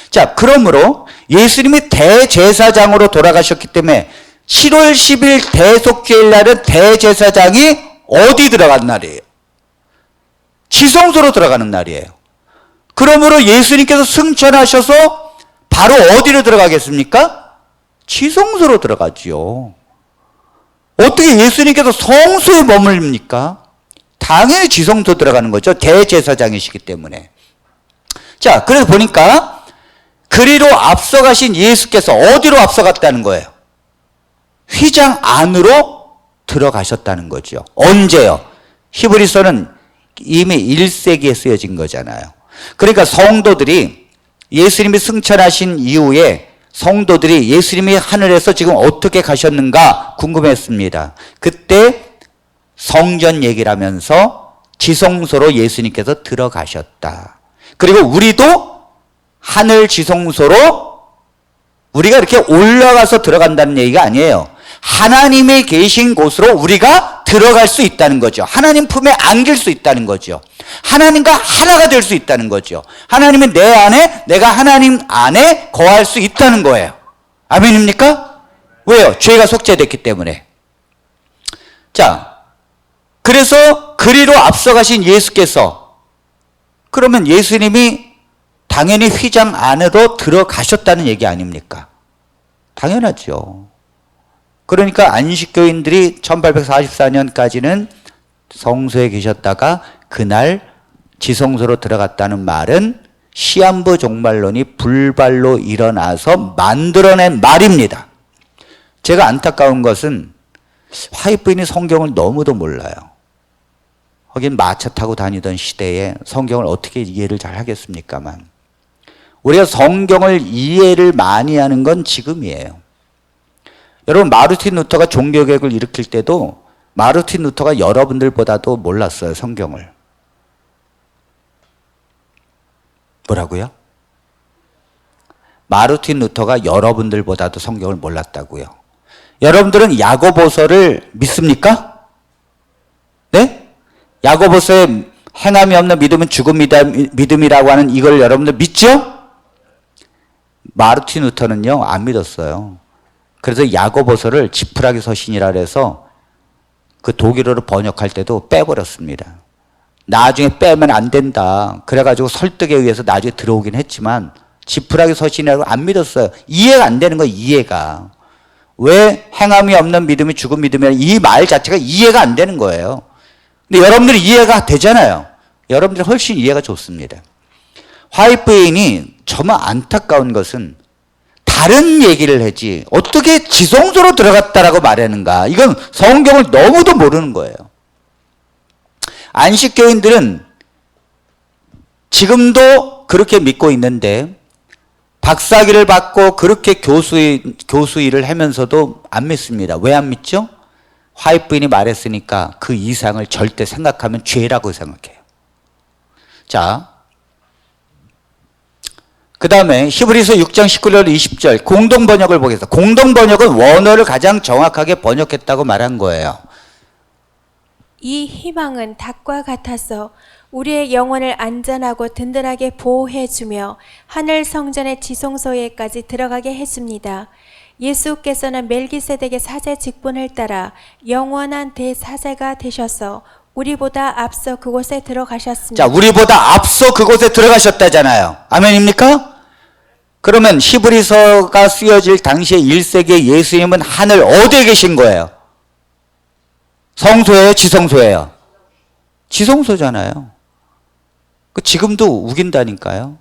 자, 그러므로 예수님이 대제사장으로 돌아가셨기 때문에 7월 10일 대속죄일 날은 대제사장이 어디 들어간 날이에요? 지성소로 들어가는 날이에요. 그러므로 예수님께서 승천하셔서 바로 어디로 들어가겠습니까? 지성소로 들어가지요. 어떻게 예수님께서 성소에 머물립니까? 당연히 지성소 들어가는 거죠. 대제사장이시기 때문에. 자, 그래서 보니까 그리로 앞서가신 예수께서 어디로 앞서갔다는 거예요? 휘장 안으로 들어가셨다는 거죠. 언제요? 히브리서는 이미 1세기에 쓰여진 거잖아요. 그러니까 성도들이 예수님이 승천하신 이후에 성도들이 예수님이 하늘에서 지금 어떻게 가셨는가 궁금했습니다. 그때 성전 얘기를 하면서 지성소로 예수님께서 들어가셨다. 그리고 우리도 하늘 지성소로 우리가 이렇게 올라가서 들어간다는 얘기가 아니에요. 하나님이 계신 곳으로 우리가 들어갈 수 있다는 거죠. 하나님 품에 안길 수 있다는 거죠. 하나님과 하나가 될 수 있다는 거죠. 하나님은 내 안에, 내가 하나님 안에 거할 수 있다는 거예요. 아멘입니까? 왜요? 죄가 속죄됐기 때문에. 자, 그래서 그리로 앞서가신 예수께서, 그러면 예수님이 당연히 휘장 안으로 들어가셨다는 얘기 아닙니까? 당연하죠. 그러니까 안식교인들이 1844년까지는 성소에 계셨다가 그날 지성소로 들어갔다는 말은 시한부 종말론이 불발로 일어나서 만들어낸 말입니다. 제가 안타까운 것은 화이트부인이 성경을 너무도 몰라요. 하긴 마차 타고 다니던 시대에 성경을 어떻게 이해를 잘 하겠습니까만, 우리가 성경을 이해를 많이 하는 건 지금이에요. 여러분, 마르틴 루터가 종교개혁을 일으킬 때도 마르틴 루터가 여러분들보다도 몰랐어요, 성경을. 뭐라고요? 마르틴 루터가 여러분들보다도 성경을 몰랐다고요. 여러분들은 야고보서를 믿습니까? 네? 야고보서에 행함이 없는 믿음은 죽은 믿음이라고 하는 이걸 여러분들 믿죠? 마르틴 루터는요, 안 믿었어요. 그래서 야고보서를 지푸라기 서신이라 해서 그 독일어로 번역할 때도 빼버렸습니다. 나중에 빼면 안 된다. 그래가지고 설득에 의해서 나중에 들어오긴 했지만 지푸라기 서신이라고 안 믿었어요. 이해가 안 되는 거예요, 이해가. 왜 행함이 없는 믿음이 죽은 믿음이라는 이 말 자체가 이해가 안 되는 거예요. 근데 여러분들이 이해가 되잖아요. 여러분들이 훨씬 이해가 좋습니다. 화이트부인이 정말 안타까운 것은 다른 얘기를 하지 어떻게 지성소로 들어갔다라고 말하는가. 이건 성경을 너무도 모르는 거예요. 안식교인들은 지금도 그렇게 믿고 있는데 박사학위를 받고 그렇게 교수 일을 하면서도 안 믿습니다. 왜 안 믿죠? 화이트부인이 말했으니까 그 이상을 절대 생각하면 죄라고 생각해요. 자, 그 다음에 히브리서 6장 19절 20절 공동번역을 보겠습니다. 공동번역은 원어를 가장 정확하게 번역했다고 말한 거예요. 이 희망은 닭과 같아서 우리의 영혼을 안전하고 든든하게 보호해주며 하늘 성전의 지성소에까지 들어가게 해줍니다. 예수께서는 멜기세덱의 사제 직분을 따라 영원한 대사제가 되셔서 우리보다 앞서 그곳에 들어가셨습니다. 자, 우리보다 앞서 그곳에 들어가셨다잖아요. 아멘입니까? 그러면 히브리서가 쓰여질 당시에 1세기의 예수님은 하늘 어디에 계신 거예요? 성소예요? 지성소예요? 지성소잖아요. 지금도 우긴다니까요.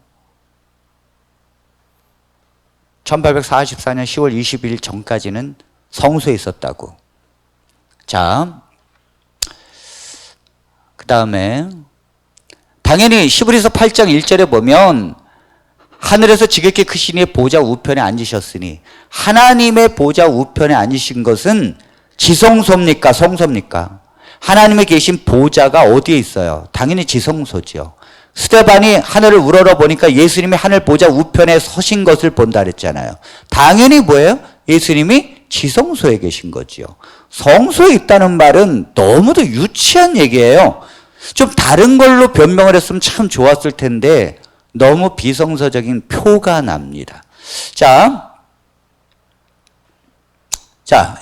1844년 10월 20일 전까지는 성소에 있었다고. 자, 그 다음에 당연히 히브리서 8장 1절에 보면 하늘에서 지극히 크신 이의 보좌 우편에 앉으셨으니, 하나님의 보좌 우편에 앉으신 것은 지성소입니까? 성소입니까? 하나님의 계신 보좌가 어디에 있어요? 당연히 지성소죠. 스데반이 하늘을 우러러 보니까 예수님이 하늘 보좌 우편에 서신 것을 본다 그랬잖아요. 당연히 뭐예요? 예수님이 지성소에 계신 거죠. 성소에 있다는 말은 너무도 유치한 얘기예요. 좀 다른 걸로 변명을 했으면 참 좋았을 텐데 너무 비성서적인 표가 납니다. 자,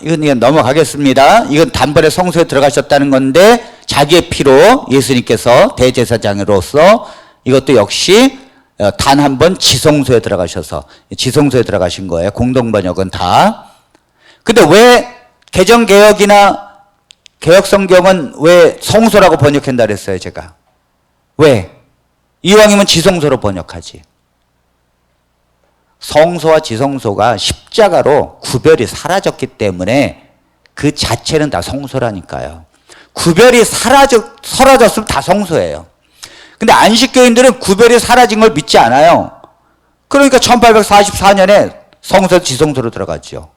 이건 넘어가겠습니다. 이건 단번에 성소에 들어가셨다는 건데 자기의 피로 예수님께서 대제사장으로서 이것도 역시 단 한 번 지성소에 들어가셔서 지성소에 들어가신 거예요. 공동번역은 다. 근데 왜 개정개혁이나 개혁성경은 왜 성소라고 번역한다 그랬어요, 제가? 왜? 이왕이면 지성소로 번역하지. 성소와 지성소가 십자가로 구별이 사라졌기 때문에 그 자체는 다 성소라니까요. 구별이 사라졌으면 다 성소예요. 근데 안식교인들은 구별이 사라진 걸 믿지 않아요. 그러니까 1844년에 성소 지성소로 들어갔죠.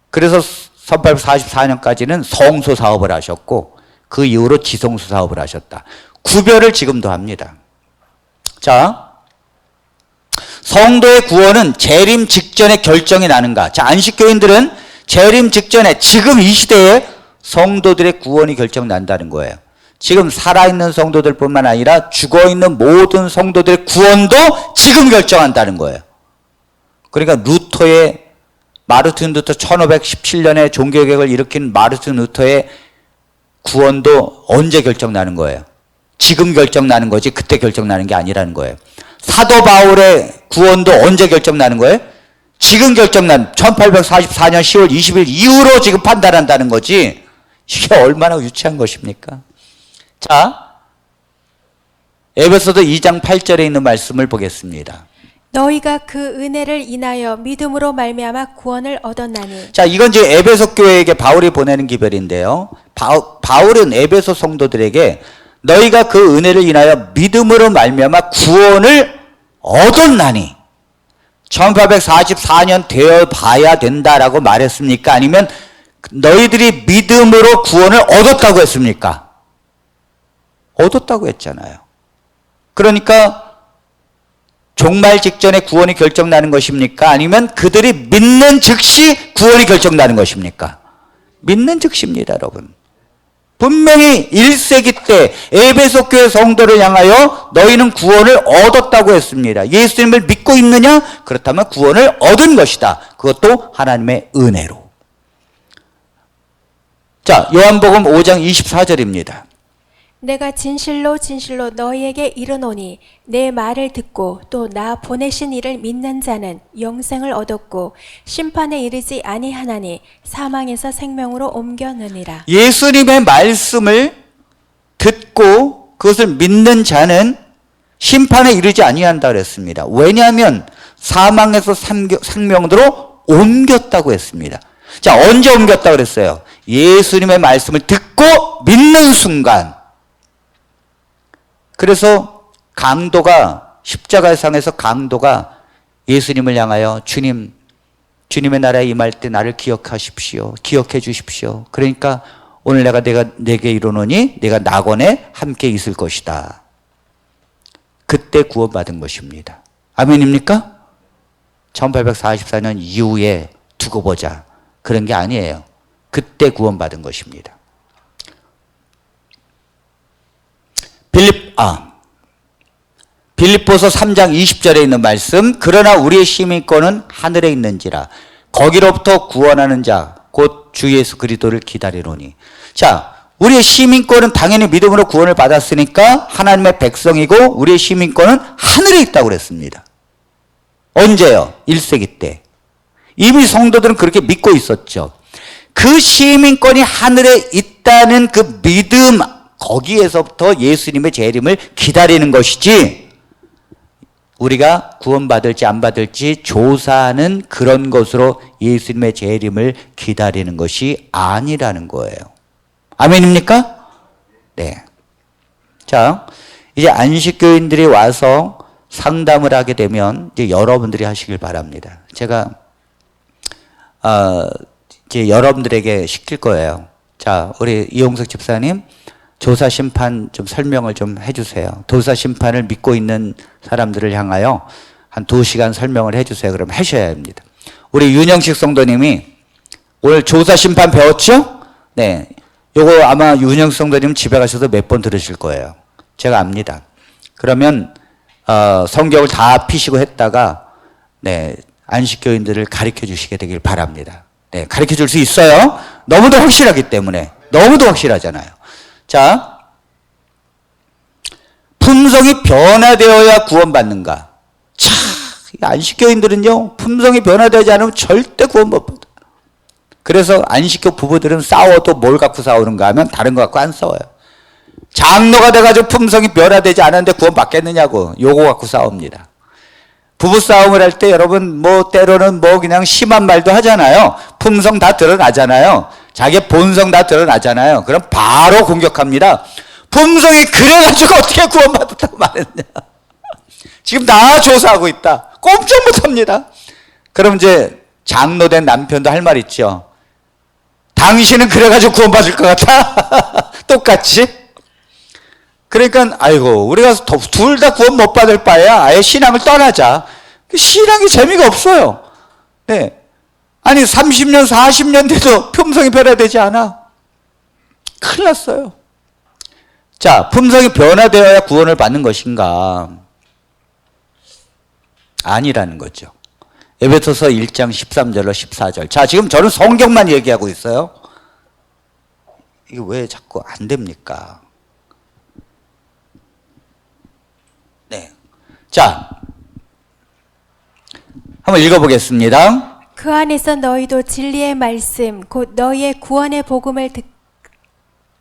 그래서 1844년까지는 성소 사업을 하셨고 그 이후로 지성소 사업을 하셨다. 구별을 지금도 합니다. 자, 성도의 구원은 재림 직전에 결정이 나는가? 자, 안식교인들은 재림 직전에 지금 이 시대에 성도들의 구원이 결정난다는 거예요. 지금 살아있는 성도들뿐만 아니라 죽어있는 모든 성도들의 구원도 지금 결정한다는 거예요. 그러니까 마르틴 루터 1517년에 종교개혁을 일으킨 마르틴 루터의 구원도 언제 결정나는 거예요? 지금 결정나는 거지 그때 결정나는 게 아니라는 거예요. 사도 바울의 구원도 언제 결정나는 거예요? 지금 결정난 1844년 10월 20일 이후로 지금 판단한다는 거지 이게 얼마나 유치한 것입니까? 자, 에베소서 2장 8절에 있는 말씀을 보겠습니다. 너희가 그 은혜를 인하여 믿음으로 말미암아 구원을 얻었나니. 자, 이건 이제 에베소 교회에게 바울이 보내는 기별인데요. 바울은 에베소 성도들에게 너희가 그 은혜를 인하여 믿음으로 말미암아 구원을 얻었나니 1844년 되어 봐야 된다라고 말했습니까? 아니면 너희들이 믿음으로 구원을 얻었다고 했습니까? 얻었다고 했잖아요. 그러니까 종말 직전에 구원이 결정나는 것입니까? 아니면 그들이 믿는 즉시 구원이 결정나는 것입니까? 믿는 즉시입니다, 여러분. 분명히 1세기 때 에베소 교회 성도를 향하여 너희는 구원을 얻었다고 했습니다. 예수님을 믿고 있느냐? 그렇다면 구원을 얻은 것이다. 그것도 하나님의 은혜로. 자, 요한복음 5장 24절입니다. 내가 진실로 진실로 너희에게 이르노니 내 말을 듣고 또 나 보내신 이를 믿는 자는 영생을 얻었고 심판에 이르지 아니하나니 사망에서 생명으로 옮겨느니라. 예수님의 말씀을 듣고 그것을 믿는 자는 심판에 이르지 아니한다 그랬습니다. 왜냐하면 사망에서 생명으로 옮겼다고 했습니다. 자, 언제 옮겼다 그랬어요? 예수님의 말씀을 듣고 믿는 순간. 그래서 십자가상에서 강도가 예수님을 향하여 주님의 나라에 임할 때 나를 기억하십시오. 기억해 주십시오. 그러니까 오늘 내가 내게 이르노니 내가 낙원에 함께 있을 것이다. 그때 구원받은 것입니다. 아멘입니까? 1844년 이후에 두고 보자. 그런 게 아니에요. 그때 구원받은 것입니다. 빌립보서 3장 20절에 있는 말씀, 그러나 우리의 시민권은 하늘에 있는지라 거기로부터 구원하는 자 곧 주 예수 그리스도를 기다리노니. 자, 우리의 시민권은 당연히 믿음으로 구원을 받았으니까 하나님의 백성이고 우리의 시민권은 하늘에 있다고 그랬습니다. 언제요? 1세기 때. 이미 성도들은 그렇게 믿고 있었죠. 그 시민권이 하늘에 있다는 그 믿음, 거기에서부터 예수님의 재림을 기다리는 것이지 우리가 구원받을지 안 받을지 조사하는 그런 것으로 예수님의 재림을 기다리는 것이 아니라는 거예요. 아멘입니까? 네. 자, 이제 안식교인들이 와서 상담을 하게 되면 이제 여러분들이 하시길 바랍니다. 제가 이제 여러분들에게 시킬 거예요. 자, 우리 이용석 집사님 조사 심판 좀 설명을 좀 해주세요. 조사 심판을 믿고 있는 사람들을 향하여 한 2시간 설명을 해주세요. 그럼 하셔야 합니다. 우리 윤영식 성도님이 오늘 조사 심판 배웠죠? 네. 요거 아마 윤영식 성도님 집에 가셔서 몇 번 들으실 거예요. 제가 압니다. 그러면 성경을 다 피시고 했다가 네, 안식교인들을 가르쳐 주시게 되길 바랍니다. 네, 가르쳐 줄 수 있어요. 너무도 확실하기 때문에. 너무도 확실하잖아요. 자, 품성이 변화되어야 구원받는가? 차, 안식교인들은요, 품성이 변화되지 않으면 절대 구원 못 받아요. 그래서 안식교 부부들은 싸워도 뭘 갖고 싸우는가 하면 다른 거 갖고 안 싸워요. 장로가 돼가지고 품성이 변화되지 않았는데 구원 받겠느냐고 요거 갖고 싸웁니다. 부부싸움을 할 때 여러분 뭐 때로는 뭐 그냥 심한 말도 하잖아요. 품성 다 드러나잖아요. 자기 본성 다 드러나잖아요. 그럼 바로 공격합니다. 품성이 그래가지고 어떻게 구원받았다고 말했냐. 지금 다 조사하고 있다. 꼼짝 못합니다. 그럼 이제 장로된 남편도 할 말 있죠. 당신은 그래가지고 구원받을 것 같아? 똑같이? 그러니까 아이고 우리가 둘 다 구원 못 받을 바에야 아예 신앙을 떠나자. 신앙이 재미가 없어요. 네. 아니 30년 40년 돼도 품성이 변화되지 않아. 큰일 났어요. 자, 품성이 변화되어야 구원을 받는 것인가? 아니라는 거죠. 에베소서 1장 13절로 14절. 자, 지금 저는 성경만 얘기하고 있어요. 이게 왜 자꾸 안 됩니까? 네. 자, 한번 읽어보겠습니다. 그 안에서 너희도 진리의 말씀 곧 너희의 구원의 복음을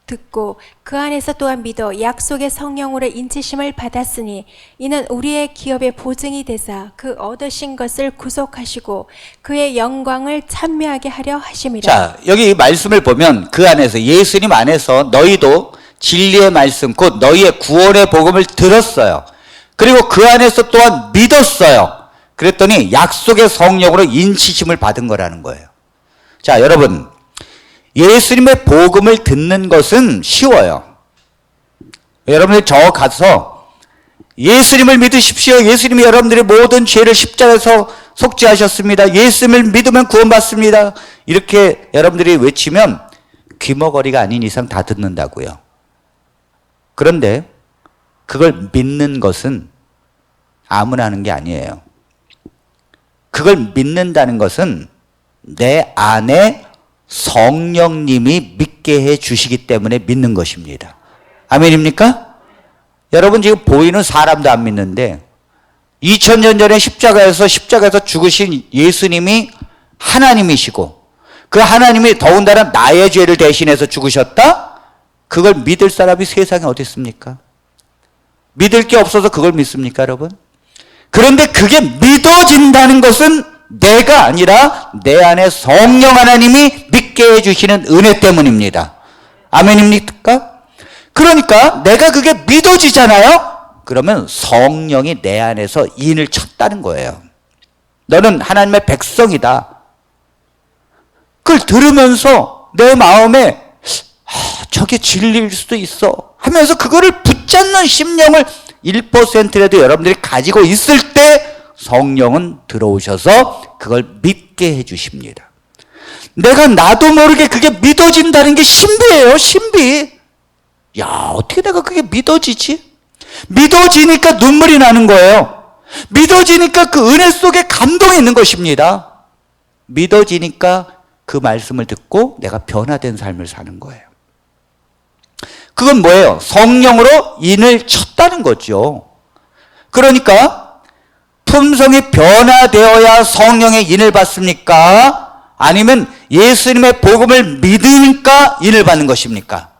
듣고 그 안에서 또한 믿어 약속의 성령으로 인치심을 받았으니 이는 우리의 기업의 보증이 되사 그 얻으신 것을 구속하시고 그의 영광을 찬미하게 하려 하심이라. 자, 여기 이 말씀을 보면 그 안에서 예수님 안에서 너희도 진리의 말씀 곧 너희의 구원의 복음을 들었어요. 그리고 그 안에서 또한 믿었어요. 그랬더니 약속의 성령으로 인치심을 받은 거라는 거예요. 자, 여러분 예수님의 복음을 듣는 것은 쉬워요. 여러분들 저 가서 예수님을 믿으십시오. 예수님이 여러분들의 모든 죄를 십자가에서 속죄하셨습니다. 예수님을 믿으면 구원받습니다. 이렇게 여러분들이 외치면 귀머거리가 아닌 이상 다 듣는다고요. 그런데 그걸 믿는 것은 아무나 하는 게 아니에요. 그걸 믿는다는 것은 내 안에 성령님이 믿게 해 주시기 때문에 믿는 것입니다. 아멘입니까? 여러분 지금 보이는 사람도 안 믿는데 2000년 전에 십자가에서 죽으신 예수님이 하나님이시고 그 하나님이 더군다나 나의 죄를 대신해서 죽으셨다? 그걸 믿을 사람이 세상에 어디 있습니까? 믿을 게 없어서 그걸 믿습니까, 여러분? 그런데 그게 믿어진다는 것은 내가 아니라 내 안에 성령 하나님이 믿게 해주시는 은혜 때문입니다. 아멘입니까? 그러니까 내가 그게 믿어지잖아요? 그러면 성령이 내 안에서 인을 쳤다는 거예요. 너는 하나님의 백성이다. 그걸 들으면서 내 마음에 저게 진리일 수도 있어 하면서 그거를 붙잡는 심령을 1%라도 여러분들이 가지고 있을 때 성령은 들어오셔서 그걸 믿게 해주십니다. 내가 나도 모르게 그게 믿어진다는 게 신비예요, 신비. 야, 어떻게 내가 그게 믿어지지? 믿어지니까 눈물이 나는 거예요. 믿어지니까 그 은혜 속에 감동이 있는 것입니다. 믿어지니까 그 말씀을 듣고 내가 변화된 삶을 사는 거예요. 그건 뭐예요? 성령으로 인을 쳤다는 거죠. 그러니까 품성이 변화되어야 성령의 인을 받습니까? 아니면 예수님의 복음을 믿으니까 인을 받는 것입니까?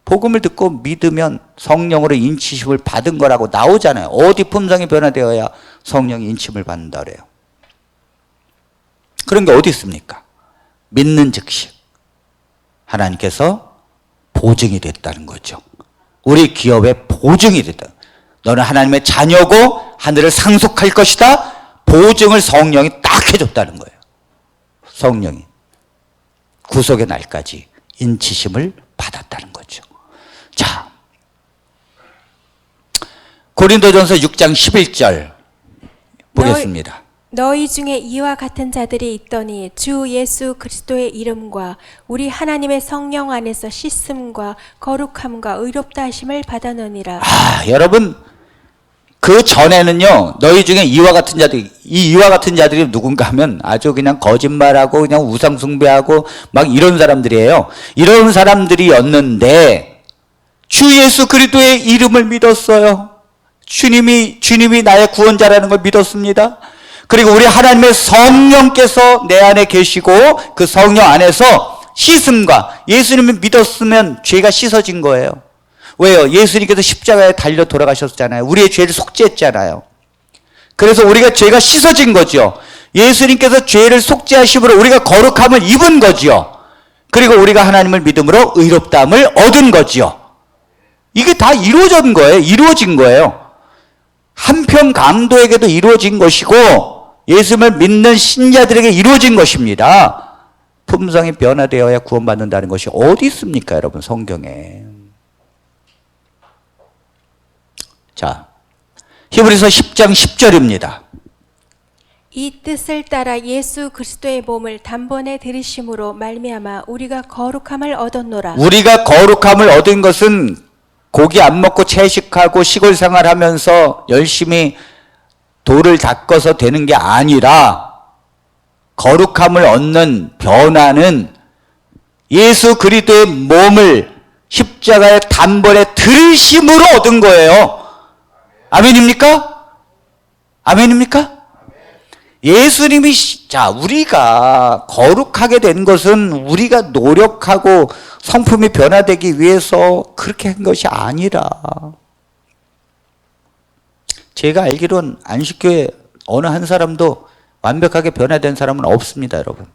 복음을 듣고 믿으면 성령으로 인치심을 받은 거라고 나오잖아요. 어디 품성이 변화되어야 성령이 인침을 받는다 그래요. 그런 게 어디 있습니까? 믿는 즉시 하나님께서 보증이 됐다는 거죠. 우리 기업의 보증이 됐다. 너는 하나님의 자녀고 하늘을 상속할 것이다. 보증을 성령이 딱 해줬다는 거예요. 성령이 구속의 날까지 인치심을 받았다는 거죠. 자, 고린도전서 6장 11절 보겠습니다. 너희 중에 이와 같은 자들이 있더니 주 예수 그리스도의 이름과 우리 하나님의 성령 안에서 씻음과 거룩함과 의롭다 하심을 받아느니라. 여러분 그 전에는요, 너희 중에 이와 같은 자들이 누군가 하면 아주 그냥 거짓말하고 그냥 우상숭배하고 막 이런 사람들이에요. 이런 사람들이었는데 주 예수 그리스도의 이름을 믿었어요. 주님이 나의 구원자라는 걸 믿었습니다. 그리고 우리 하나님의 성령께서 내 안에 계시고 그 성령 안에서 씻음과 예수님을 믿었으면 죄가 씻어진 거예요. 왜요? 예수님께서 십자가에 달려 돌아가셨잖아요. 우리의 죄를 속죄했잖아요. 그래서 우리가 죄가 씻어진 거죠. 예수님께서 죄를 속죄하심으로 우리가 거룩함을 입은 거죠. 그리고 우리가 하나님을 믿음으로 의롭다함을 얻은 거죠. 이게 다 이루어진 거예요. 한편 강도에게도 이루어진 것이고 예수님을 믿는 신자들에게 이루어진 것입니다. 품성이 변화되어야 구원받는다는 것이 어디 있습니까, 여러분, 성경에. 자, 히브리서 10장 10절입니다. 이 뜻을 따라 예수 그리스도의 몸을 단번에 들이심으로 말미암아 우리가 거룩함을 얻었노라. 우리가 거룩함을 얻은 것은 고기 안 먹고 채식하고 시골 생활하면서 열심히 돌을 닦아서 되는 게 아니라 거룩함을 얻는 변화는 예수 그리스도의 몸을 십자가에 단번에 들이심으로 얻은 거예요. 아멘입니까? 아멘입니까? 예수님이, 자, 우리가 거룩하게 된 것은 우리가 노력하고 성품이 변화되기 위해서 그렇게 한 것이 아니라, 제가 알기로는 안식교회 어느 한 사람도 완벽하게 변화된 사람은 없습니다, 여러분.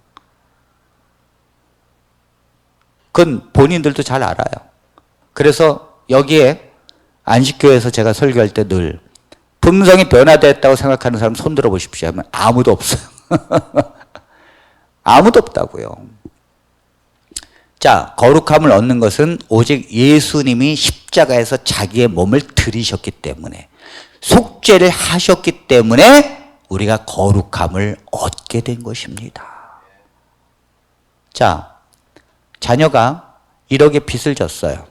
그건 본인들도 잘 알아요. 그래서 여기에 안식교회에서 제가 설교할 때 늘 품성이 변화됐다고 생각하는 사람 손 들어 보십시오 하면 아무도 없어요. 아무도 없다고요. 자, 거룩함을 얻는 것은 오직 예수님이 십자가에서 자기의 몸을 들이셨기 때문에, 속죄를 하셨기 때문에 우리가 거룩함을 얻게 된 것입니다. 자, 자녀가 1억의 빚을 졌어요.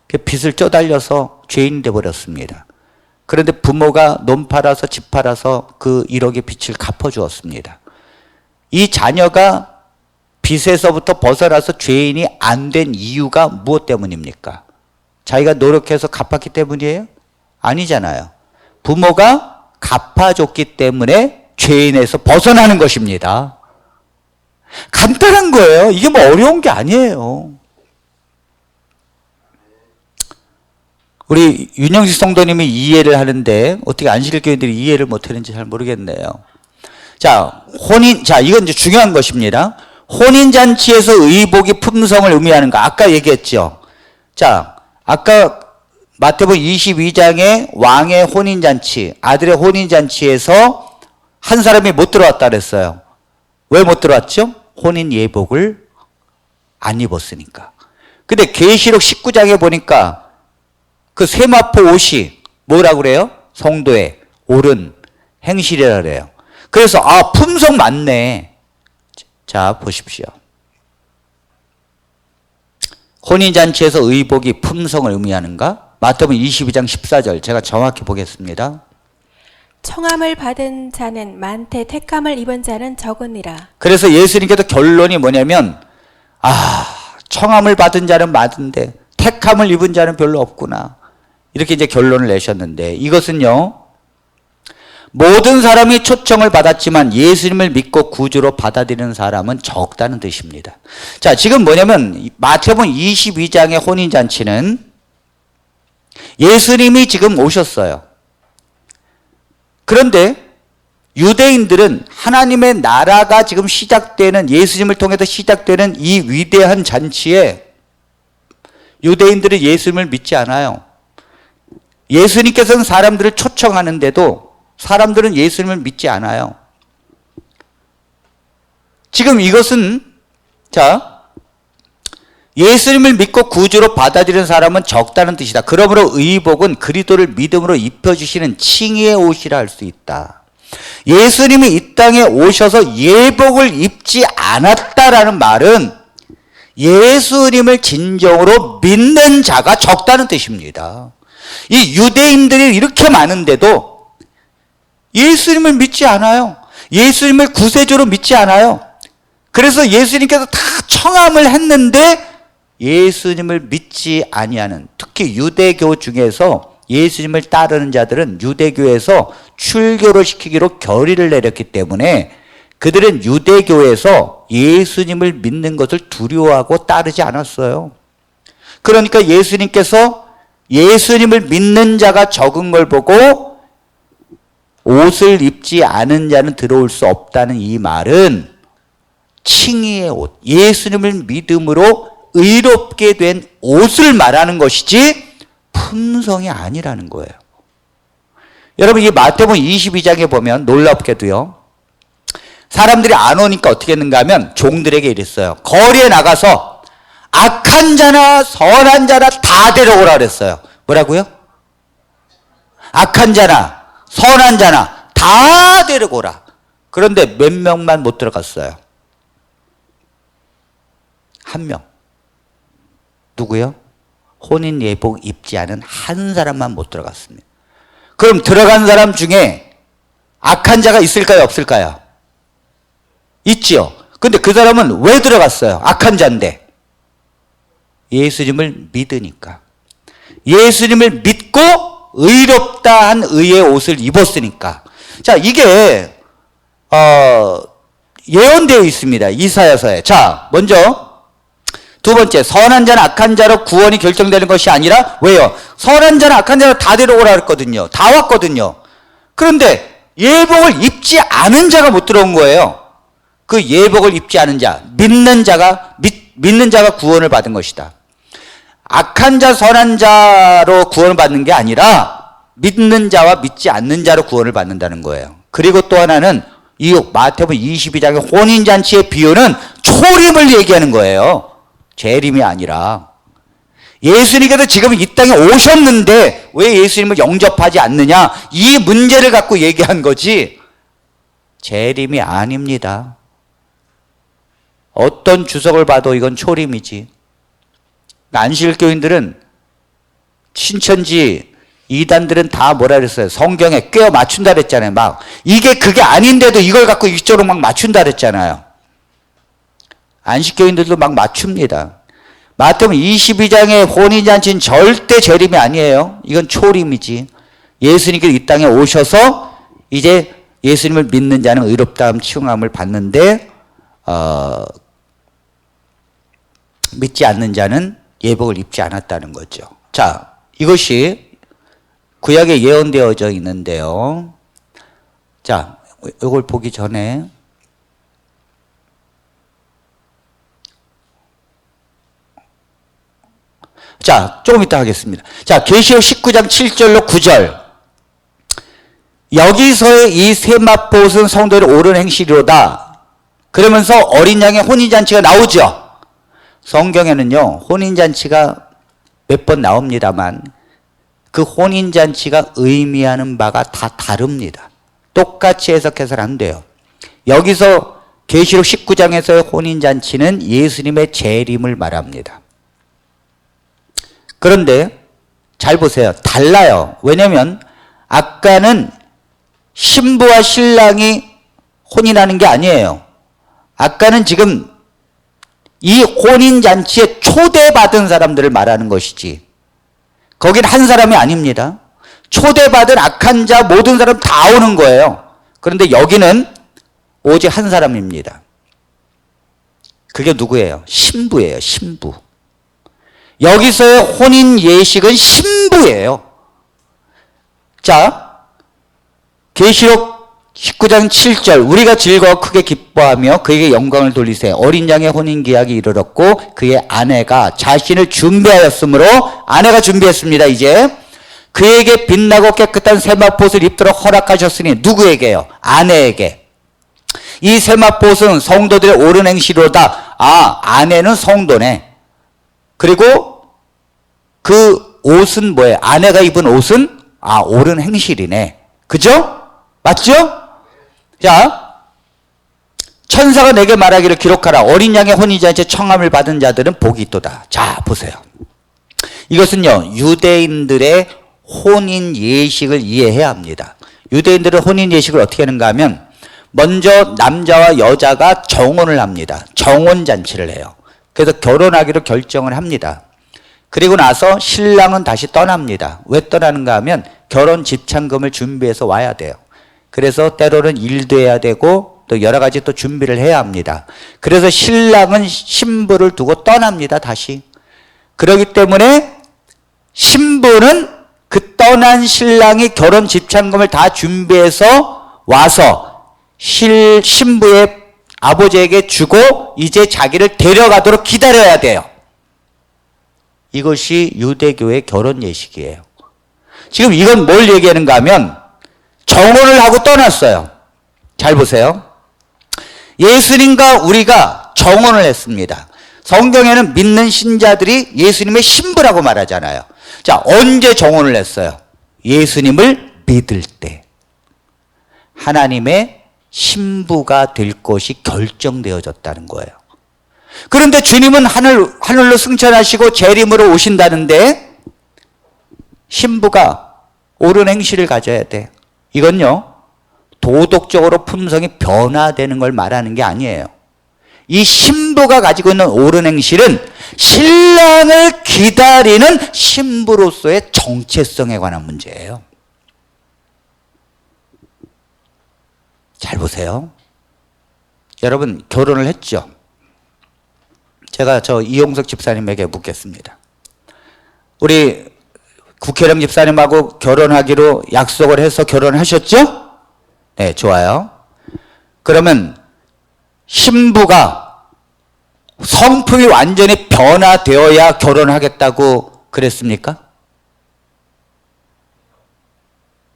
그 빚을 쪼달려서 죄인이 되어버렸습니다. 그런데 부모가 논 팔아서 집 팔아서 그 1억의 빚을 갚아주었습니다. 이 자녀가 빚에서부터 벗어나서 죄인이 안 된 이유가 무엇 때문입니까? 자기가 노력해서 갚았기 때문이에요? 아니잖아요. 부모가 갚아줬기 때문에 죄인에서 벗어나는 것입니다. 간단한 거예요. 이게 뭐 어려운 게 아니에요. 우리 윤영식 성도님이 이해를 하는데 어떻게 안식일교인들이 이해를 못하는지 잘 모르겠네요. 자, 자, 이건 이제 중요한 것입니다. 혼인잔치에서 의복이 품성을 의미하는 거 아까 얘기했죠. 자, 아까 마태복음 22장에 왕의 혼인잔치, 아들의 혼인잔치에서 한 사람이 못 들어왔다 그랬어요. 왜 못 들어왔죠? 혼인 예복을 안 입었으니까. 근데 계시록 19장에 보니까 그 세마포 옷이 뭐라고 그래요? 성도의 옳은 행실이라 그래요. 그래서 품성 맞네. 자, 보십시오. 혼인잔치에서 의복이 품성을 의미하는가? 마태복음 22장 14절 제가 정확히 보겠습니다. 청함을 받은 자는 많되 택함을 입은 자는 적으니라. 그래서 예수님께서 결론이 뭐냐면 청함을 받은 자는 많은데 택함을 입은 자는 별로 없구나. 이렇게 이제 결론을 내셨는데, 이것은요, 모든 사람이 초청을 받았지만 예수님을 믿고 구주로 받아들이는 사람은 적다는 뜻입니다. 자, 지금 뭐냐면 마태복음 22장의 혼인잔치는 예수님이 지금 오셨어요. 그런데 유대인들은 하나님의 나라가 지금 시작되는, 예수님을 통해서 시작되는 이 위대한 잔치에 유대인들은 예수님을 믿지 않아요. 예수님께서는 사람들을 초청하는데도 사람들은 예수님을 믿지 않아요. 지금 이것은, 자, 예수님을 믿고 구주로 받아들이는 사람은 적다는 뜻이다. 그러므로 의복은 그리스도를 믿음으로 입혀주시는 칭의의 옷이라 할 수 있다. 예수님이 이 땅에 오셔서 예복을 입지 않았다라는 말은 예수님을 진정으로 믿는 자가 적다는 뜻입니다. 이 유대인들이 이렇게 많은데도 예수님을 믿지 않아요. 예수님을 구세주로 믿지 않아요. 그래서 예수님께서 다 청함을 했는데 예수님을 믿지 아니하는, 특히 유대교 중에서 예수님을 따르는 자들은 유대교에서 출교를 시키기로 결의를 내렸기 때문에 그들은 유대교에서 예수님을 믿는 것을 두려워하고 따르지 않았어요. 그러니까 예수님께서 예수님을 믿는 자가 적은 걸 보고 옷을 입지 않은 자는 들어올 수 없다는 이 말은 칭의의 옷, 예수님을 믿음으로 의롭게 된 옷을 말하는 것이지 품성이 아니라는 거예요. 여러분 이 마태복음 22장에 보면 놀랍게도요. 사람들이 안 오니까 어떻게 했는가 하면 종들에게 이랬어요. 거리에 나가서 악한 자나 선한 자나 다 데려오라 그랬어요. 뭐라고요? 악한 자나 선한 자나 다 데려오라. 그런데 몇 명만 못 들어갔어요. 한 명. 누구요? 혼인 예복 입지 않은 한 사람만 못 들어갔습니다. 그럼 들어간 사람 중에 악한 자가 있을까요? 없을까요? 있지요. 근데 그 사람은 왜 들어갔어요? 악한 자인데. 예수님을 믿으니까. 예수님을 믿고 의롭다한 의의 옷을 입었으니까. 자, 이게 예언되어 있습니다. 이사야서에. 자, 먼저 두 번째, 선한 자는 악한 자로 구원이 결정되는 것이 아니라, 왜요? 선한 자는 악한 자로 다 데려오라 했거든요. 다 왔거든요. 그런데 예복을 입지 않은 자가 못 들어온 거예요. 그 예복을 입지 않은 자, 믿는 자가 구원을 받은 것이다. 악한 자, 선한 자로 구원을 받는 게 아니라 믿는 자와 믿지 않는 자로 구원을 받는다는 거예요. 그리고 또 하나는 이 마태복음 22장의 혼인잔치의 비유는 초림을 얘기하는 거예요. 재림이 아니라. 예수님께서 지금 이 땅에 오셨는데 왜 예수님을 영접하지 않느냐, 이 문제를 갖고 얘기한 거지 재림이 아닙니다. 어떤 주석을 봐도 이건 초림이지. 안식일교인들은, 신천지 이단들은 다 뭐라 그랬어요? 성경에 꿰어 맞춘다 그랬잖아요. 막 이게 그게 아닌데도 이걸 갖고 이쪽으로 막 맞춘다 그랬잖아요. 안식교인들도 막 맞춥니다. 마태복음 22장의 혼인잔치는 절대 재림이 아니에요. 이건 초림이지. 예수님께서 이 땅에 오셔서 이제 예수님을 믿는 자는 의롭다함 칭함을 받는데 믿지 않는 자는 예복을 입지 않았다는 거죠. 자, 이것이 구약에 예언되어져 있는데요. 자, 이걸 보기 전에 자, 조금 이따 하겠습니다. 자, 계시록 19장 7절로 9절. 여기서의 이 세마포스는 성도를 옳은 행실이로다. 그러면서 어린 양의 혼인잔치가 나오죠. 성경에는요, 혼인잔치가 몇 번 나옵니다만 그 혼인잔치가 의미하는 바가 다 다릅니다. 똑같이 해석해서는 안 돼요. 여기서 계시록 19장에서의 혼인잔치는 예수님의 재림을 말합니다. 그런데 잘 보세요. 달라요. 왜냐하면 아까는 신부와 신랑이 혼인하는 게 아니에요. 아까는 지금 이 혼인잔치에 초대받은 사람들을 말하는 것이지, 거긴 한 사람이 아닙니다. 초대받은 악한 자 모든 사람 다 오는 거예요. 그런데 여기는 오직 한 사람입니다. 그게 누구예요? 신부예요. 신부. 여기서의 혼인 예식은 신부예요. 자, 계시록 19장 7절. 우리가 즐거워 크게 기뻐하며 그에게 영광을 돌리세. 어린 양의 혼인 계약이 이르렀고 그의 아내가 자신을 준비하였으므로, 아내가 준비했습니다. 이제 그에게 빛나고 깨끗한 세마포옷을 입도록 허락하셨으니, 누구에게요? 아내에게. 이 세마포옷은 성도들의 옳은 행실로다. 아, 아내는 성도네. 그리고 그 옷은 뭐예요? 아내가 입은 옷은 옳은 행실이네. 그죠? 맞죠? 자, 천사가 내게 말하기를 기록하라. 어린 양의 혼인잔치에 청함을 받은 자들은 복이 있도다. 자, 보세요. 이것은요, 유대인들의 혼인 예식을 이해해야 합니다. 유대인들은 혼인 예식을 어떻게 하는가 하면, 먼저 남자와 여자가 정혼을 합니다. 정혼잔치를 해요. 그래서 결혼하기로 결정을 합니다. 그리고 나서 신랑은 다시 떠납니다. 왜 떠나는가 하면 결혼 집창금을 준비해서 와야 돼요. 그래서 때로는 일도 해야 되고 또 여러 가지 또 준비를 해야 합니다. 그래서 신랑은 신부를 두고 떠납니다. 다시. 그렇기 때문에 신부는 그 떠난 신랑이 결혼 집창금을 다 준비해서 와서 신부의 아버지에게 주고 이제 자기를 데려가도록 기다려야 돼요. 이것이 유대교의 결혼 예식이에요. 지금 이건 뭘 얘기하는가 하면, 정혼을 하고 떠났어요. 잘 보세요. 예수님과 우리가 정혼을 했습니다. 성경에는 믿는 신자들이 예수님의 신부라고 말하잖아요. 자, 언제 정혼을 했어요? 예수님을 믿을 때. 하나님의 신부가 될 것이 결정되어졌다는 거예요. 그런데 주님은 하늘로 승천하시고 재림으로 오신다는데 신부가 옳은 행실을 가져야 돼. 이건요, 도덕적으로 품성이 변화되는 걸 말하는 게 아니에요. 이 신부가 가지고 있는 옳은 행실은 신랑을 기다리는 신부로서의 정체성에 관한 문제예요. 잘 보세요. 여러분, 결혼을 했죠? 제가 이용석 집사님에게 묻겠습니다. 우리 국회령 집사님하고 결혼하기로 약속을 해서 결혼하셨죠? 네, 좋아요. 그러면 신부가 성품이 완전히 변화되어야 결혼하겠다고 그랬습니까?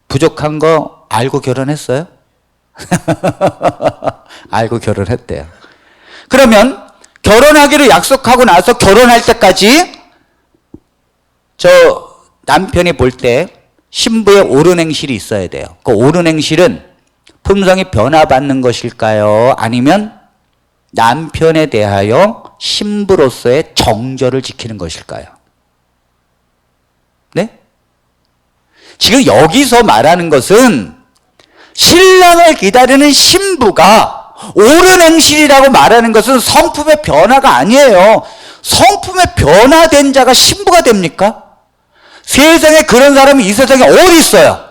부족한 거 알고 결혼했어요? 알고 결혼했대요. 그러면 결혼하기로 약속하고 나서 결혼할 때까지 저 남편이 볼 때 신부의 옳은 행실이 있어야 돼요. 그 옳은 행실은 품성이 변화받는 것일까요? 아니면 남편에 대하여 신부로서의 정절을 지키는 것일까요? 네? 지금 여기서 말하는 것은 신랑을 기다리는 신부가 옳은 행실이라고 말하는 것은 성품의 변화가 아니에요. 성품의 변화된 자가 신부가 됩니까? 세상에 그런 사람이 이 세상에 어디 있어요?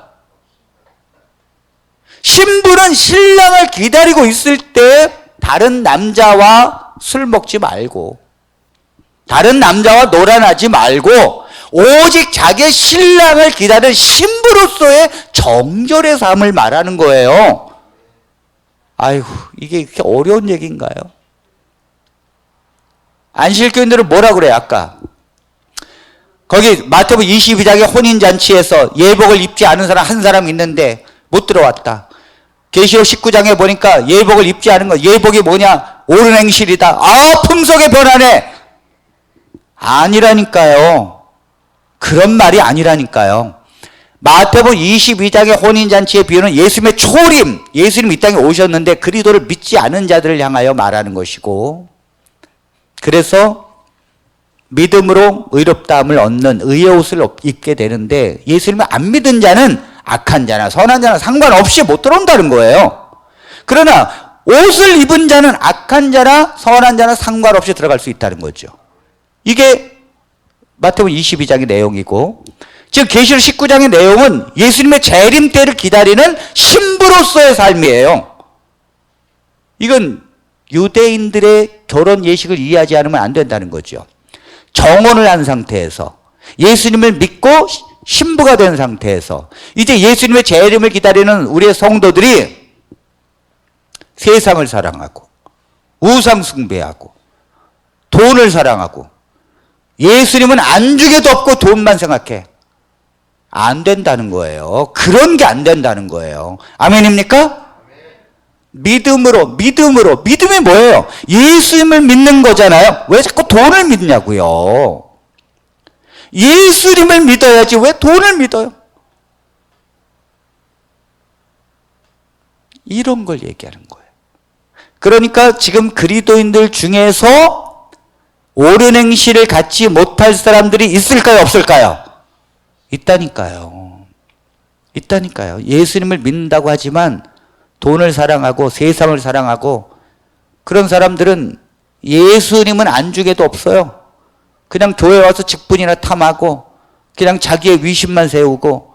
신부는 신랑을 기다리고 있을 때 다른 남자와 술 먹지 말고 다른 남자와 놀아나지 말고 오직 자기의 신랑을 기다리는 신부로서의 정절의 삶을 말하는 거예요. 아이고, 이게 이렇게 어려운 얘기인가요? 안실교인들은 뭐라 그래요? 아까 거기 마태복음 22장의 혼인잔치에서 예복을 입지 않은 사람 한 사람 있는데 못 들어왔다. 계시록 19장에 보니까 예복을 입지 않은 거, 예복이 뭐냐? 옳은 행실이다. 아, 품성의 변화네. 아니라니까요. 그런 말이 아니라니까요. 마태복음 22장의 혼인잔치의 비유는 예수님의 초림, 예수님 이 땅에 오셨는데 그리스도를 믿지 않은 자들을 향하여 말하는 것이고, 그래서 믿음으로 의롭다함을 얻는 의의 옷을 입게 되는데 예수님을 안 믿은 자는 악한 자나 선한 자나 상관없이 못 들어온다는 거예요. 그러나 옷을 입은 자는 악한 자나 선한 자나 상관없이 들어갈 수 있다는 거죠. 이게 마태복음 22장의 내용이고, 즉 계시록 19장의 내용은 예수님의 재림 때를 기다리는 신부로서의 삶이에요. 이건 유대인들의 결혼 예식을 이해하지 않으면 안 된다는 거죠. 정혼을 한 상태에서 예수님을 믿고 신부가 된 상태에서 이제 예수님의 재림을 기다리는 우리의 성도들이 세상을 사랑하고 우상 숭배하고 돈을 사랑하고 예수님은 안중에도 없고 돈만 생각해. 안 된다는 거예요. 그런 게 안 된다는 거예요. 아멘입니까? 믿음이 뭐예요? 예수님을 믿는 거잖아요. 왜 자꾸 돈을 믿냐고요? 예수님을 믿어야지 왜 돈을 믿어요? 이런 걸 얘기하는 거예요. 그러니까 지금 그리스도인들 중에서 옳은 행실을 갖지 못할 사람들이 있을까요? 없을까요? 있다니까요. 예수님을 믿는다고 하지만 돈을 사랑하고 세상을 사랑하고 그런 사람들은 예수님은 안중에도 없어요. 그냥 교회 와서 직분이나 탐하고 그냥 자기의 위신만 세우고,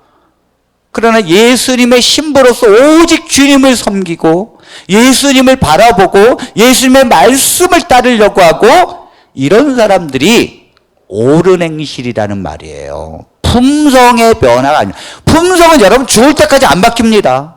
그러나 예수님의 신부로서 오직 주님을 섬기고 예수님을 바라보고 예수님의 말씀을 따르려고 하고, 이런 사람들이 옳은 행실이라는 말이에요. 품성의 변화가 아니에요. 품성은 여러분 죽을 때까지 안 바뀝니다.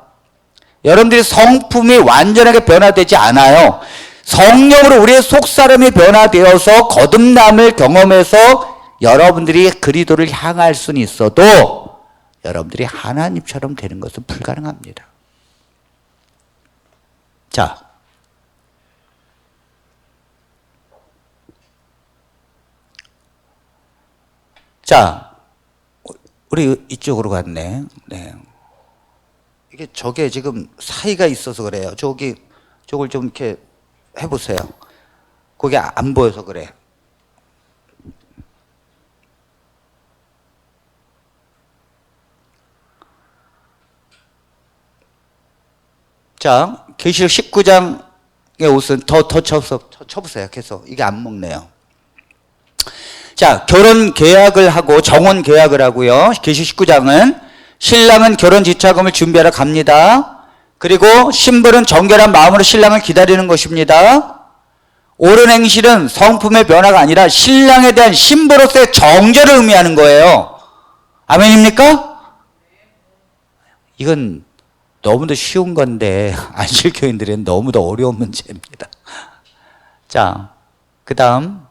여러분들이 성품이 완전하게 변화되지 않아요. 성령으로 우리의 속사람이 변화되어서 거듭남을 경험해서 여러분들이 그리스도를 향할 수는 있어도 여러분들이 하나님처럼 되는 것은 불가능합니다. 자, 우리 이쪽으로 갔네. 네. 이게 저게 지금 사이가 있어서 그래요. 저걸 좀 이렇게 해보세요. 그게 안 보여서 그래. 자, 계시록 19장의 옷은 더 쳐보세요. 계속. 이게 안 먹네요. 자, 결혼 계약을 하고 정혼 계약을 하고요. 계시록 19장은 신랑은 결혼 지차금을 준비하러 갑니다. 그리고 신부는 정결한 마음으로 신랑을 기다리는 것입니다. 옳은 행실은 성품의 변화가 아니라 신랑에 대한 신부로서의 정절을 의미하는 거예요. 아멘입니까? 이건 너무도 쉬운 건데 안식교인들은 너무도 어려운 문제입니다. 자, 그 다음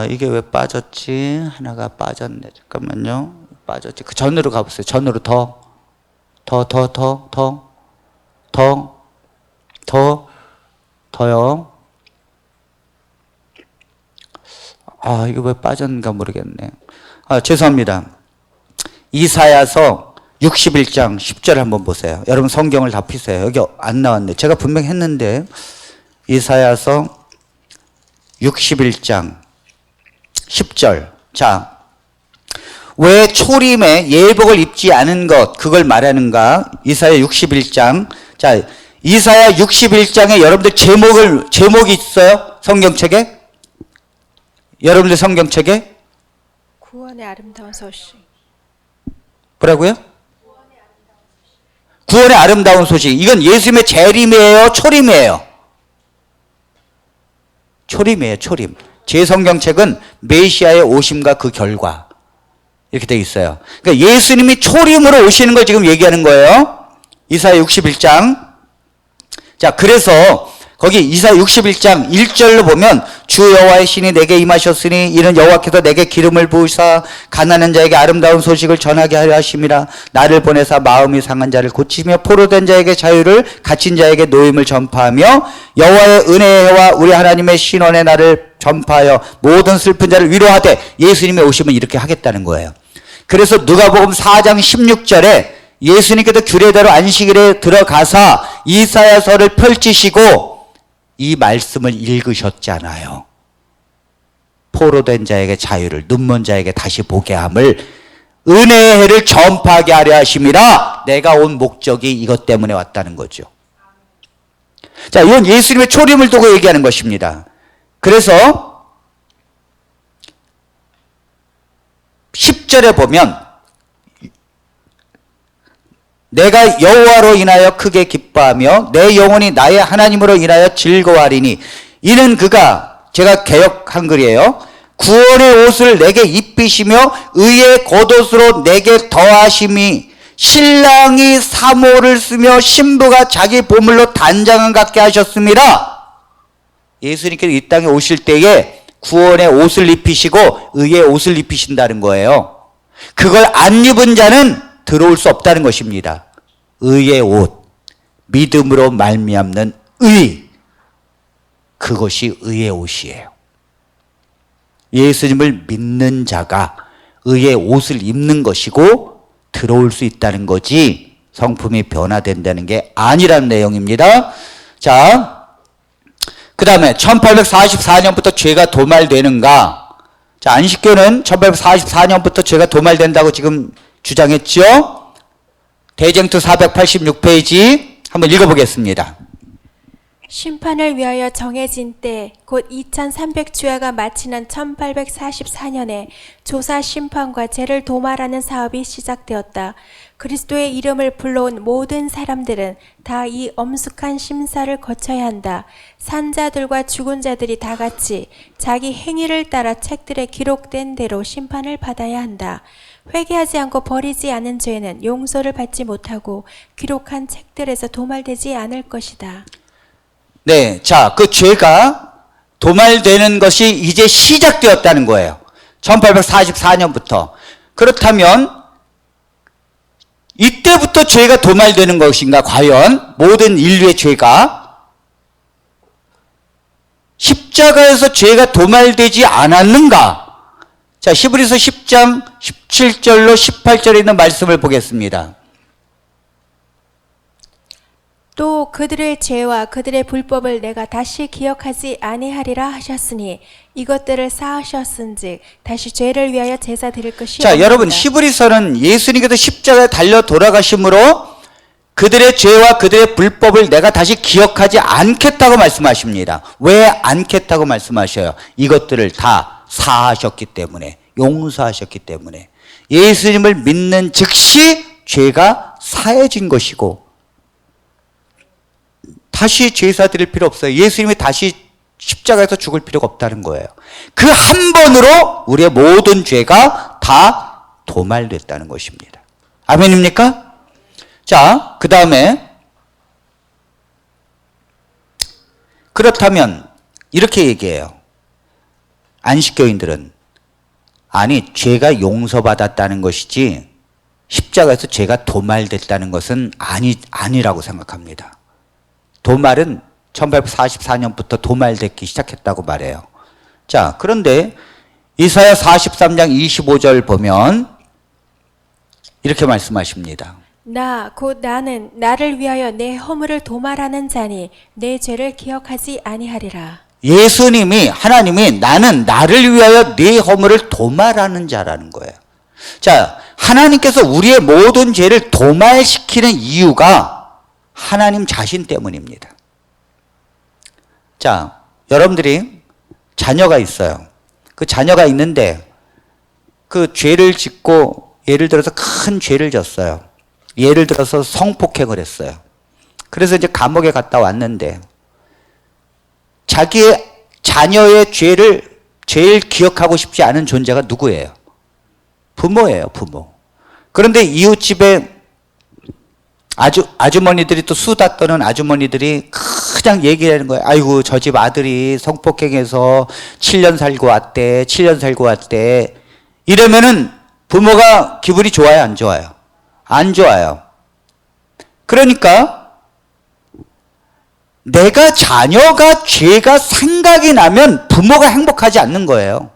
이게 왜 빠졌지? 하나가 빠졌네. 잠깐만요. 빠졌지. 그 전으로 가보세요. 전으로 더요. 이거 왜 빠졌는가 모르겠네. 죄송합니다. 이사야서 61장 10절 한번 보세요. 여러분 성경을 다 피세요. 여기 안 나왔네. 제가 분명히 했는데 이사야서 61장 10절. 자, 왜 초림에 예복을 입지 않은 것, 그걸 말하는가? 이사야 61장. 자, 이사야 61장에 여러분들 제목이 있어요? 성경책에? 여러분들 성경책에? 구원의 아름다운 소식. 뭐라고요? 구원의 아름다운 소식. 이건 예수님의 재림이에요? 초림이에요? 초림이에요, 초림. 제 성경책은 메시아의 오심과 그 결과 이렇게 되어 있어요. 그러니까 예수님이 초림으로 오시는 걸 지금 얘기하는 거예요. 이사야 61장. 자, 그래서 거기 이사야 61장 1절로 보면 주 여호와의 신이 내게 임하셨으니 이는 여호와께서 내게 기름을 부으사 가난한 자에게 아름다운 소식을 전하게 하려 하심이라. 나를 보내사 마음이 상한 자를 고치며 포로된 자에게 자유를, 갇힌 자에게 노임을 전파하며 여호와의 은혜의 해와 우리 하나님의 신원의 날을 전파하여 모든 슬픈 자를 위로하되. 예수님이 오시면 이렇게 하겠다는 거예요. 그래서 누가복음 4장 16절에 예수님께서 규례대로 안식일에 들어가사 이사야서를 펼치시고 이 말씀을 읽으셨잖아요. 포로된 자에게 자유를, 눈먼 자에게 다시 보게 함을, 은혜의 해를 전파하게 하려 하심이라. 내가 온 목적이 이것 때문에 왔다는 거죠. 자, 이건 예수님의 초림을 두고 얘기하는 것입니다. 그래서 10절에 보면 내가 여호와로 인하여 크게 기뻐하며 내 영혼이 나의 하나님으로 인하여 즐거워하리니 이는 그가, 제가 개역 한글이에요, 구원의 옷을 내게 입히시며 의의 겉옷으로 내게 더하심이 신랑이 사모를 쓰며 신부가 자기 보물로 단장을 갖게 하셨습니다. 예수님께서 이 땅에 오실 때에 구원의 옷을 입히시고 의의 옷을 입히신다는 거예요. 그걸 안 입은 자는 들어올 수 없다는 것입니다. 의의 옷, 믿음으로 말미암는 의, 그것이 의의 옷이에요. 예수님을 믿는 자가 의의 옷을 입는 것이고 들어올 수 있다는 거지 성품이 변화된다는 게 아니라는 내용입니다. 자, 그 다음에 1844년부터 죄가 도말되는가? 자, 안식교는 1844년부터 죄가 도말된다고 지금 주장했죠. 대쟁투 486페이지 한번 읽어보겠습니다. 심판을 위하여 정해진 때 곧 2300주야가 마치는 1844년에 조사 심판과 죄를 도말하는 사업이 시작되었다. 그리스도의 이름을 불러온 모든 사람들은 다 이 엄숙한 심사를 거쳐야 한다. 산자들과 죽은 자들이 다 같이 자기 행위를 따라 책들에 기록된 대로 심판을 받아야 한다. 회개하지 않고 버리지 않은 죄는 용서를 받지 못하고 기록한 책들에서 도말되지 않을 것이다. 네, 자, 그 죄가 도말되는 것이 이제 시작되었다는 거예요. 1844년부터. 그렇다면 이때부터 죄가 도말되는 것인가? 과연 모든 인류의 죄가 십자가에서 죄가 도말되지 않았는가? 자, 히브리서 10장 17절로 18절에 있는 말씀을 보겠습니다. 또 그들의 죄와 그들의 불법을 내가 다시 기억하지 아니하리라 하셨으니 이것들을 쌓으셨은즉 다시 죄를 위하여 제사 드릴 것이 자, 없느니라. 여러분, 히브리서는 예수님께서 십자가에 달려 돌아가심으로 그들의 죄와 그들의 불법을 내가 다시 기억하지 않겠다고 말씀하십니다. 왜 않겠다고 말씀하셔요? 이것들을 다 사하셨기 때문에, 용서하셨기 때문에. 예수님을 믿는 즉시 죄가 사해진 것이고 다시 제사 드릴 필요 없어요. 예수님이 다시 십자가에서 죽을 필요가 없다는 거예요. 그 한 번으로 우리의 모든 죄가 다 도말됐다는 것입니다. 아멘입니까? 자, 그 다음에 그렇다면 이렇게 얘기해요. 안식교인들은 아니, 죄가 용서받았다는 것이지 십자가에서 죄가 도말됐다는 것은 아니라고 생각합니다. 도말은 1844년부터 도말되기 시작했다고 말해요. 자, 그런데 이사야 43장 25절 보면 이렇게 말씀하십니다. 곧 나는 나를 위하여 내 허물을 도말하는 자니 내 죄를 기억하지 아니하리라. 예수님이, 하나님이 나는 나를 위하여 네 허물을 도말하는 자라는 거예요. 자, 하나님께서 우리의 모든 죄를 도말시키는 이유가 하나님 자신 때문입니다. 자, 여러분들이 자녀가 있어요. 그 자녀가 있는데 그 죄를 짓고 예를 들어서 큰 죄를 졌어요. 예를 들어서 성폭행을 했어요. 그래서 이제 감옥에 갔다 왔는데 자기의 자녀의 죄를 제일 기억하고 싶지 않은 존재가 누구예요? 부모예요, 부모. 그런데 이웃집에 아주머니들이 또 수다 떠는 아주머니들이 그냥 얘기하는 거예요. 아이고, 저 집 아들이 성폭행해서 7년 살고 왔대, 7년 살고 왔대. 이러면은 부모가 기분이 좋아요, 안 좋아요? 안 좋아요. 그러니까 내가 자녀가 죄가 생각이 나면 부모가 행복하지 않는 거예요.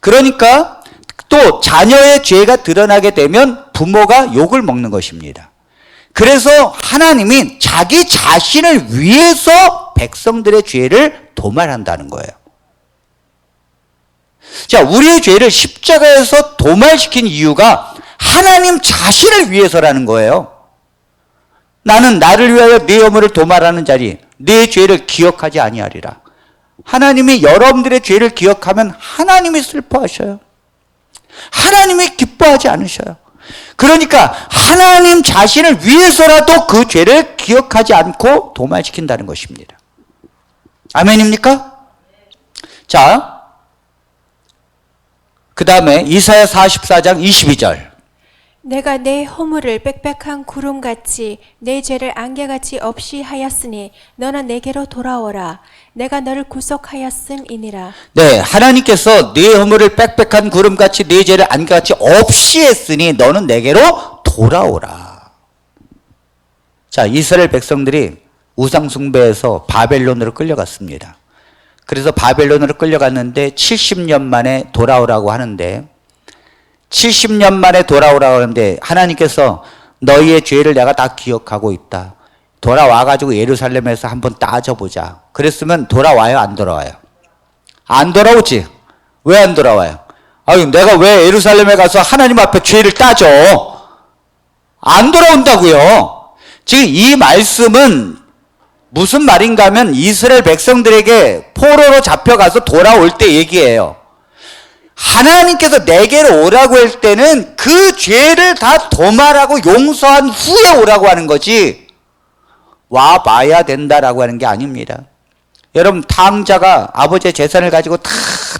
그러니까 또 자녀의 죄가 드러나게 되면 부모가 욕을 먹는 것입니다. 그래서 하나님이 자기 자신을 위해서 백성들의 죄를 도말한다는 거예요. 자, 우리의 죄를 십자가에서 도말시킨 이유가 하나님 자신을 위해서라는 거예요. 나는 나를 위하여 네 허물을 도말하는 자리, 네 죄를 기억하지 아니하리라. 하나님이 여러분들의 죄를 기억하면 하나님이 슬퍼하셔요. 하나님이 기뻐하지 않으셔요. 그러니까 하나님 자신을 위해서라도 그 죄를 기억하지 않고 도말시킨다는 것입니다. 아멘입니까? 자, 그 다음에 이사야 44장 22절. 내가 내 허물을 빽빽한 구름같이 내 죄를 안개같이 없이 하였으니 너는 내게로 돌아오라. 내가 너를 구속하였음이니라. 네, 하나님께서 네 허물을 빽빽한 구름같이 네 죄를 안개같이 없이 했으니 너는 내게로 돌아오라. 자, 이스라엘 백성들이 우상 숭배에서 바벨론으로 끌려갔습니다. 그래서 바벨론으로 끌려갔는데 70년 만에 돌아오라고 하는데 70년 만에 돌아오라고 하는데 하나님께서 너희의 죄를 내가 다 기억하고 있다. 돌아와가지고 예루살렘에서 한번 따져보자. 그랬으면 돌아와요, 안 돌아와요? 안 돌아오지? 왜 안 돌아와요? 아유, 내가 왜 예루살렘에 가서 하나님 앞에 죄를 따져? 안 돌아온다고요. 지금 이 말씀은 무슨 말인가 하면 이스라엘 백성들에게 포로로 잡혀가서 돌아올 때 얘기해요. 하나님께서 내게로 오라고 할 때는 그 죄를 다 도말하고 용서한 후에 오라고 하는 거지 와봐야 된다라고 하는 게 아닙니다. 여러분, 탕자가 아버지의 재산을 가지고 다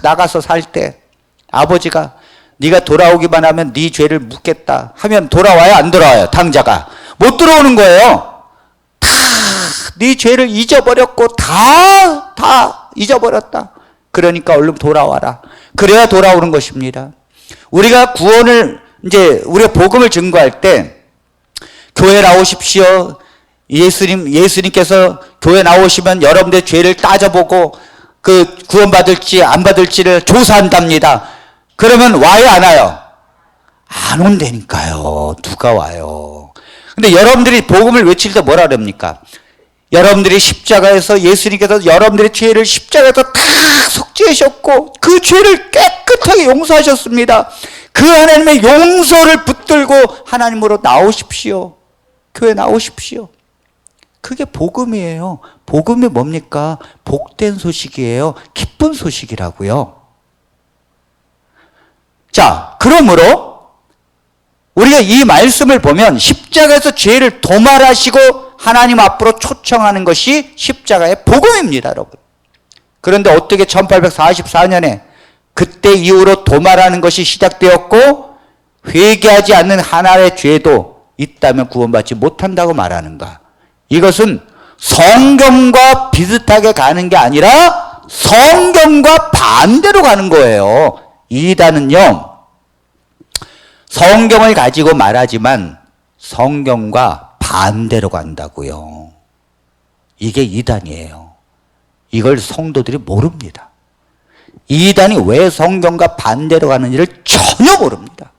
나가서 살 때 아버지가 네가 돌아오기만 하면 네 죄를 묻겠다 하면 돌아와요, 안 돌아와요? 탕자가 못 들어오는 거예요. 다 네 죄를 잊어버렸고 다 잊어버렸다. 그러니까 얼른 돌아와라. 그래야 돌아오는 것입니다. 우리가 구원을 우리가 복음을 증거할 때 교회 나오십시오. 예수님께서 교회 나오시면 여러분들의 죄를 따져보고 그 구원받을지 안 받을지를 조사한답니다. 그러면 와요, 안 와요? 안 온다니까요. 누가 와요? 근데 여러분들이 복음을 외칠 때 뭐라 그럽니까? 여러분들이 십자가에서 예수님께서 여러분들의 죄를 십자가에서 다 속죄하셨고 그 죄를 깨끗하게 용서하셨습니다. 그 하나님의 용서를 붙들고 하나님으로 나오십시오. 교회 나오십시오. 그게 복음이에요. 복음이 뭡니까? 복된 소식이에요. 기쁜 소식이라고요. 자, 그러므로 우리가 이 말씀을 보면 십자가에서 죄를 도말하시고 하나님 앞으로 초청하는 것이 십자가의 복음입니다, 여러분. 그런데 어떻게 1844년에 그때 이후로 도말하는 것이 시작되었고 회개하지 않는 하나의 죄도 있다면 구원받지 못한다고 말하는가? 이것은 성경과 비슷하게 가는 게 아니라 성경과 반대로 가는 거예요. 이단은요, 성경을 가지고 말하지만 성경과 반대로 간다고요. 이게 이단이에요. 이걸 성도들이 모릅니다. 이단이 왜 성경과 반대로 가는지를 전혀 모릅니다.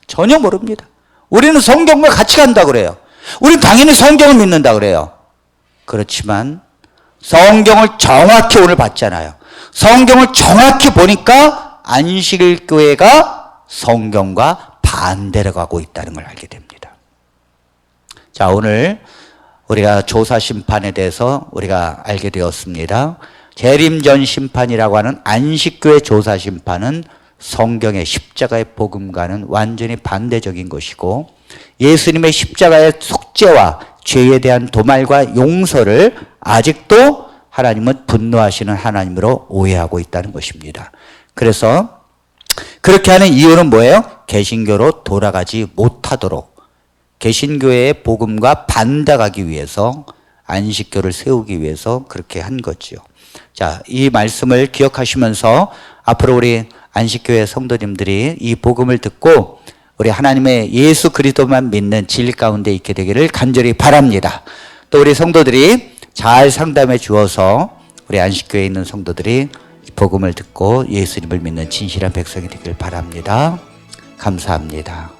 전혀 모릅니다. 우리는 성경과 같이 간다 그래요. 우리는 당연히 성경을 믿는다 그래요. 그렇지만 성경을 정확히 오늘 봤잖아요. 성경을 정확히 보니까 안식일교회가 성경과 반대로 가고 있다는 걸 알게 됩니다. 자, 오늘 우리가 조사 심판에 대해서 우리가 알게 되었습니다. 재림전 심판이라고 하는 안식교회 조사 심판은 성경의 십자가의 복음과는 완전히 반대적인 것이고 예수님의 십자가의 속죄와 죄에 대한 도말과 용서를 아직도 하나님은 분노하시는 하나님으로 오해하고 있다는 것입니다. 그래서 그렇게 하는 이유는 뭐예요? 개신교로 돌아가지 못하도록 개신교회의 복음과 반대가기 위해서 안식교를 세우기 위해서 그렇게 한 거죠. 자, 이 말씀을 기억하시면서 앞으로 우리 안식교회 성도님들이 이 복음을 듣고 우리 하나님의 예수 그리스도만 믿는 진리 가운데 있게 되기를 간절히 바랍니다. 또 우리 성도들이 잘 상담해 주어서 우리 안식교회에 있는 성도들이 복음을 듣고 예수님을 믿는 진실한 백성이 되길 바랍니다. 감사합니다.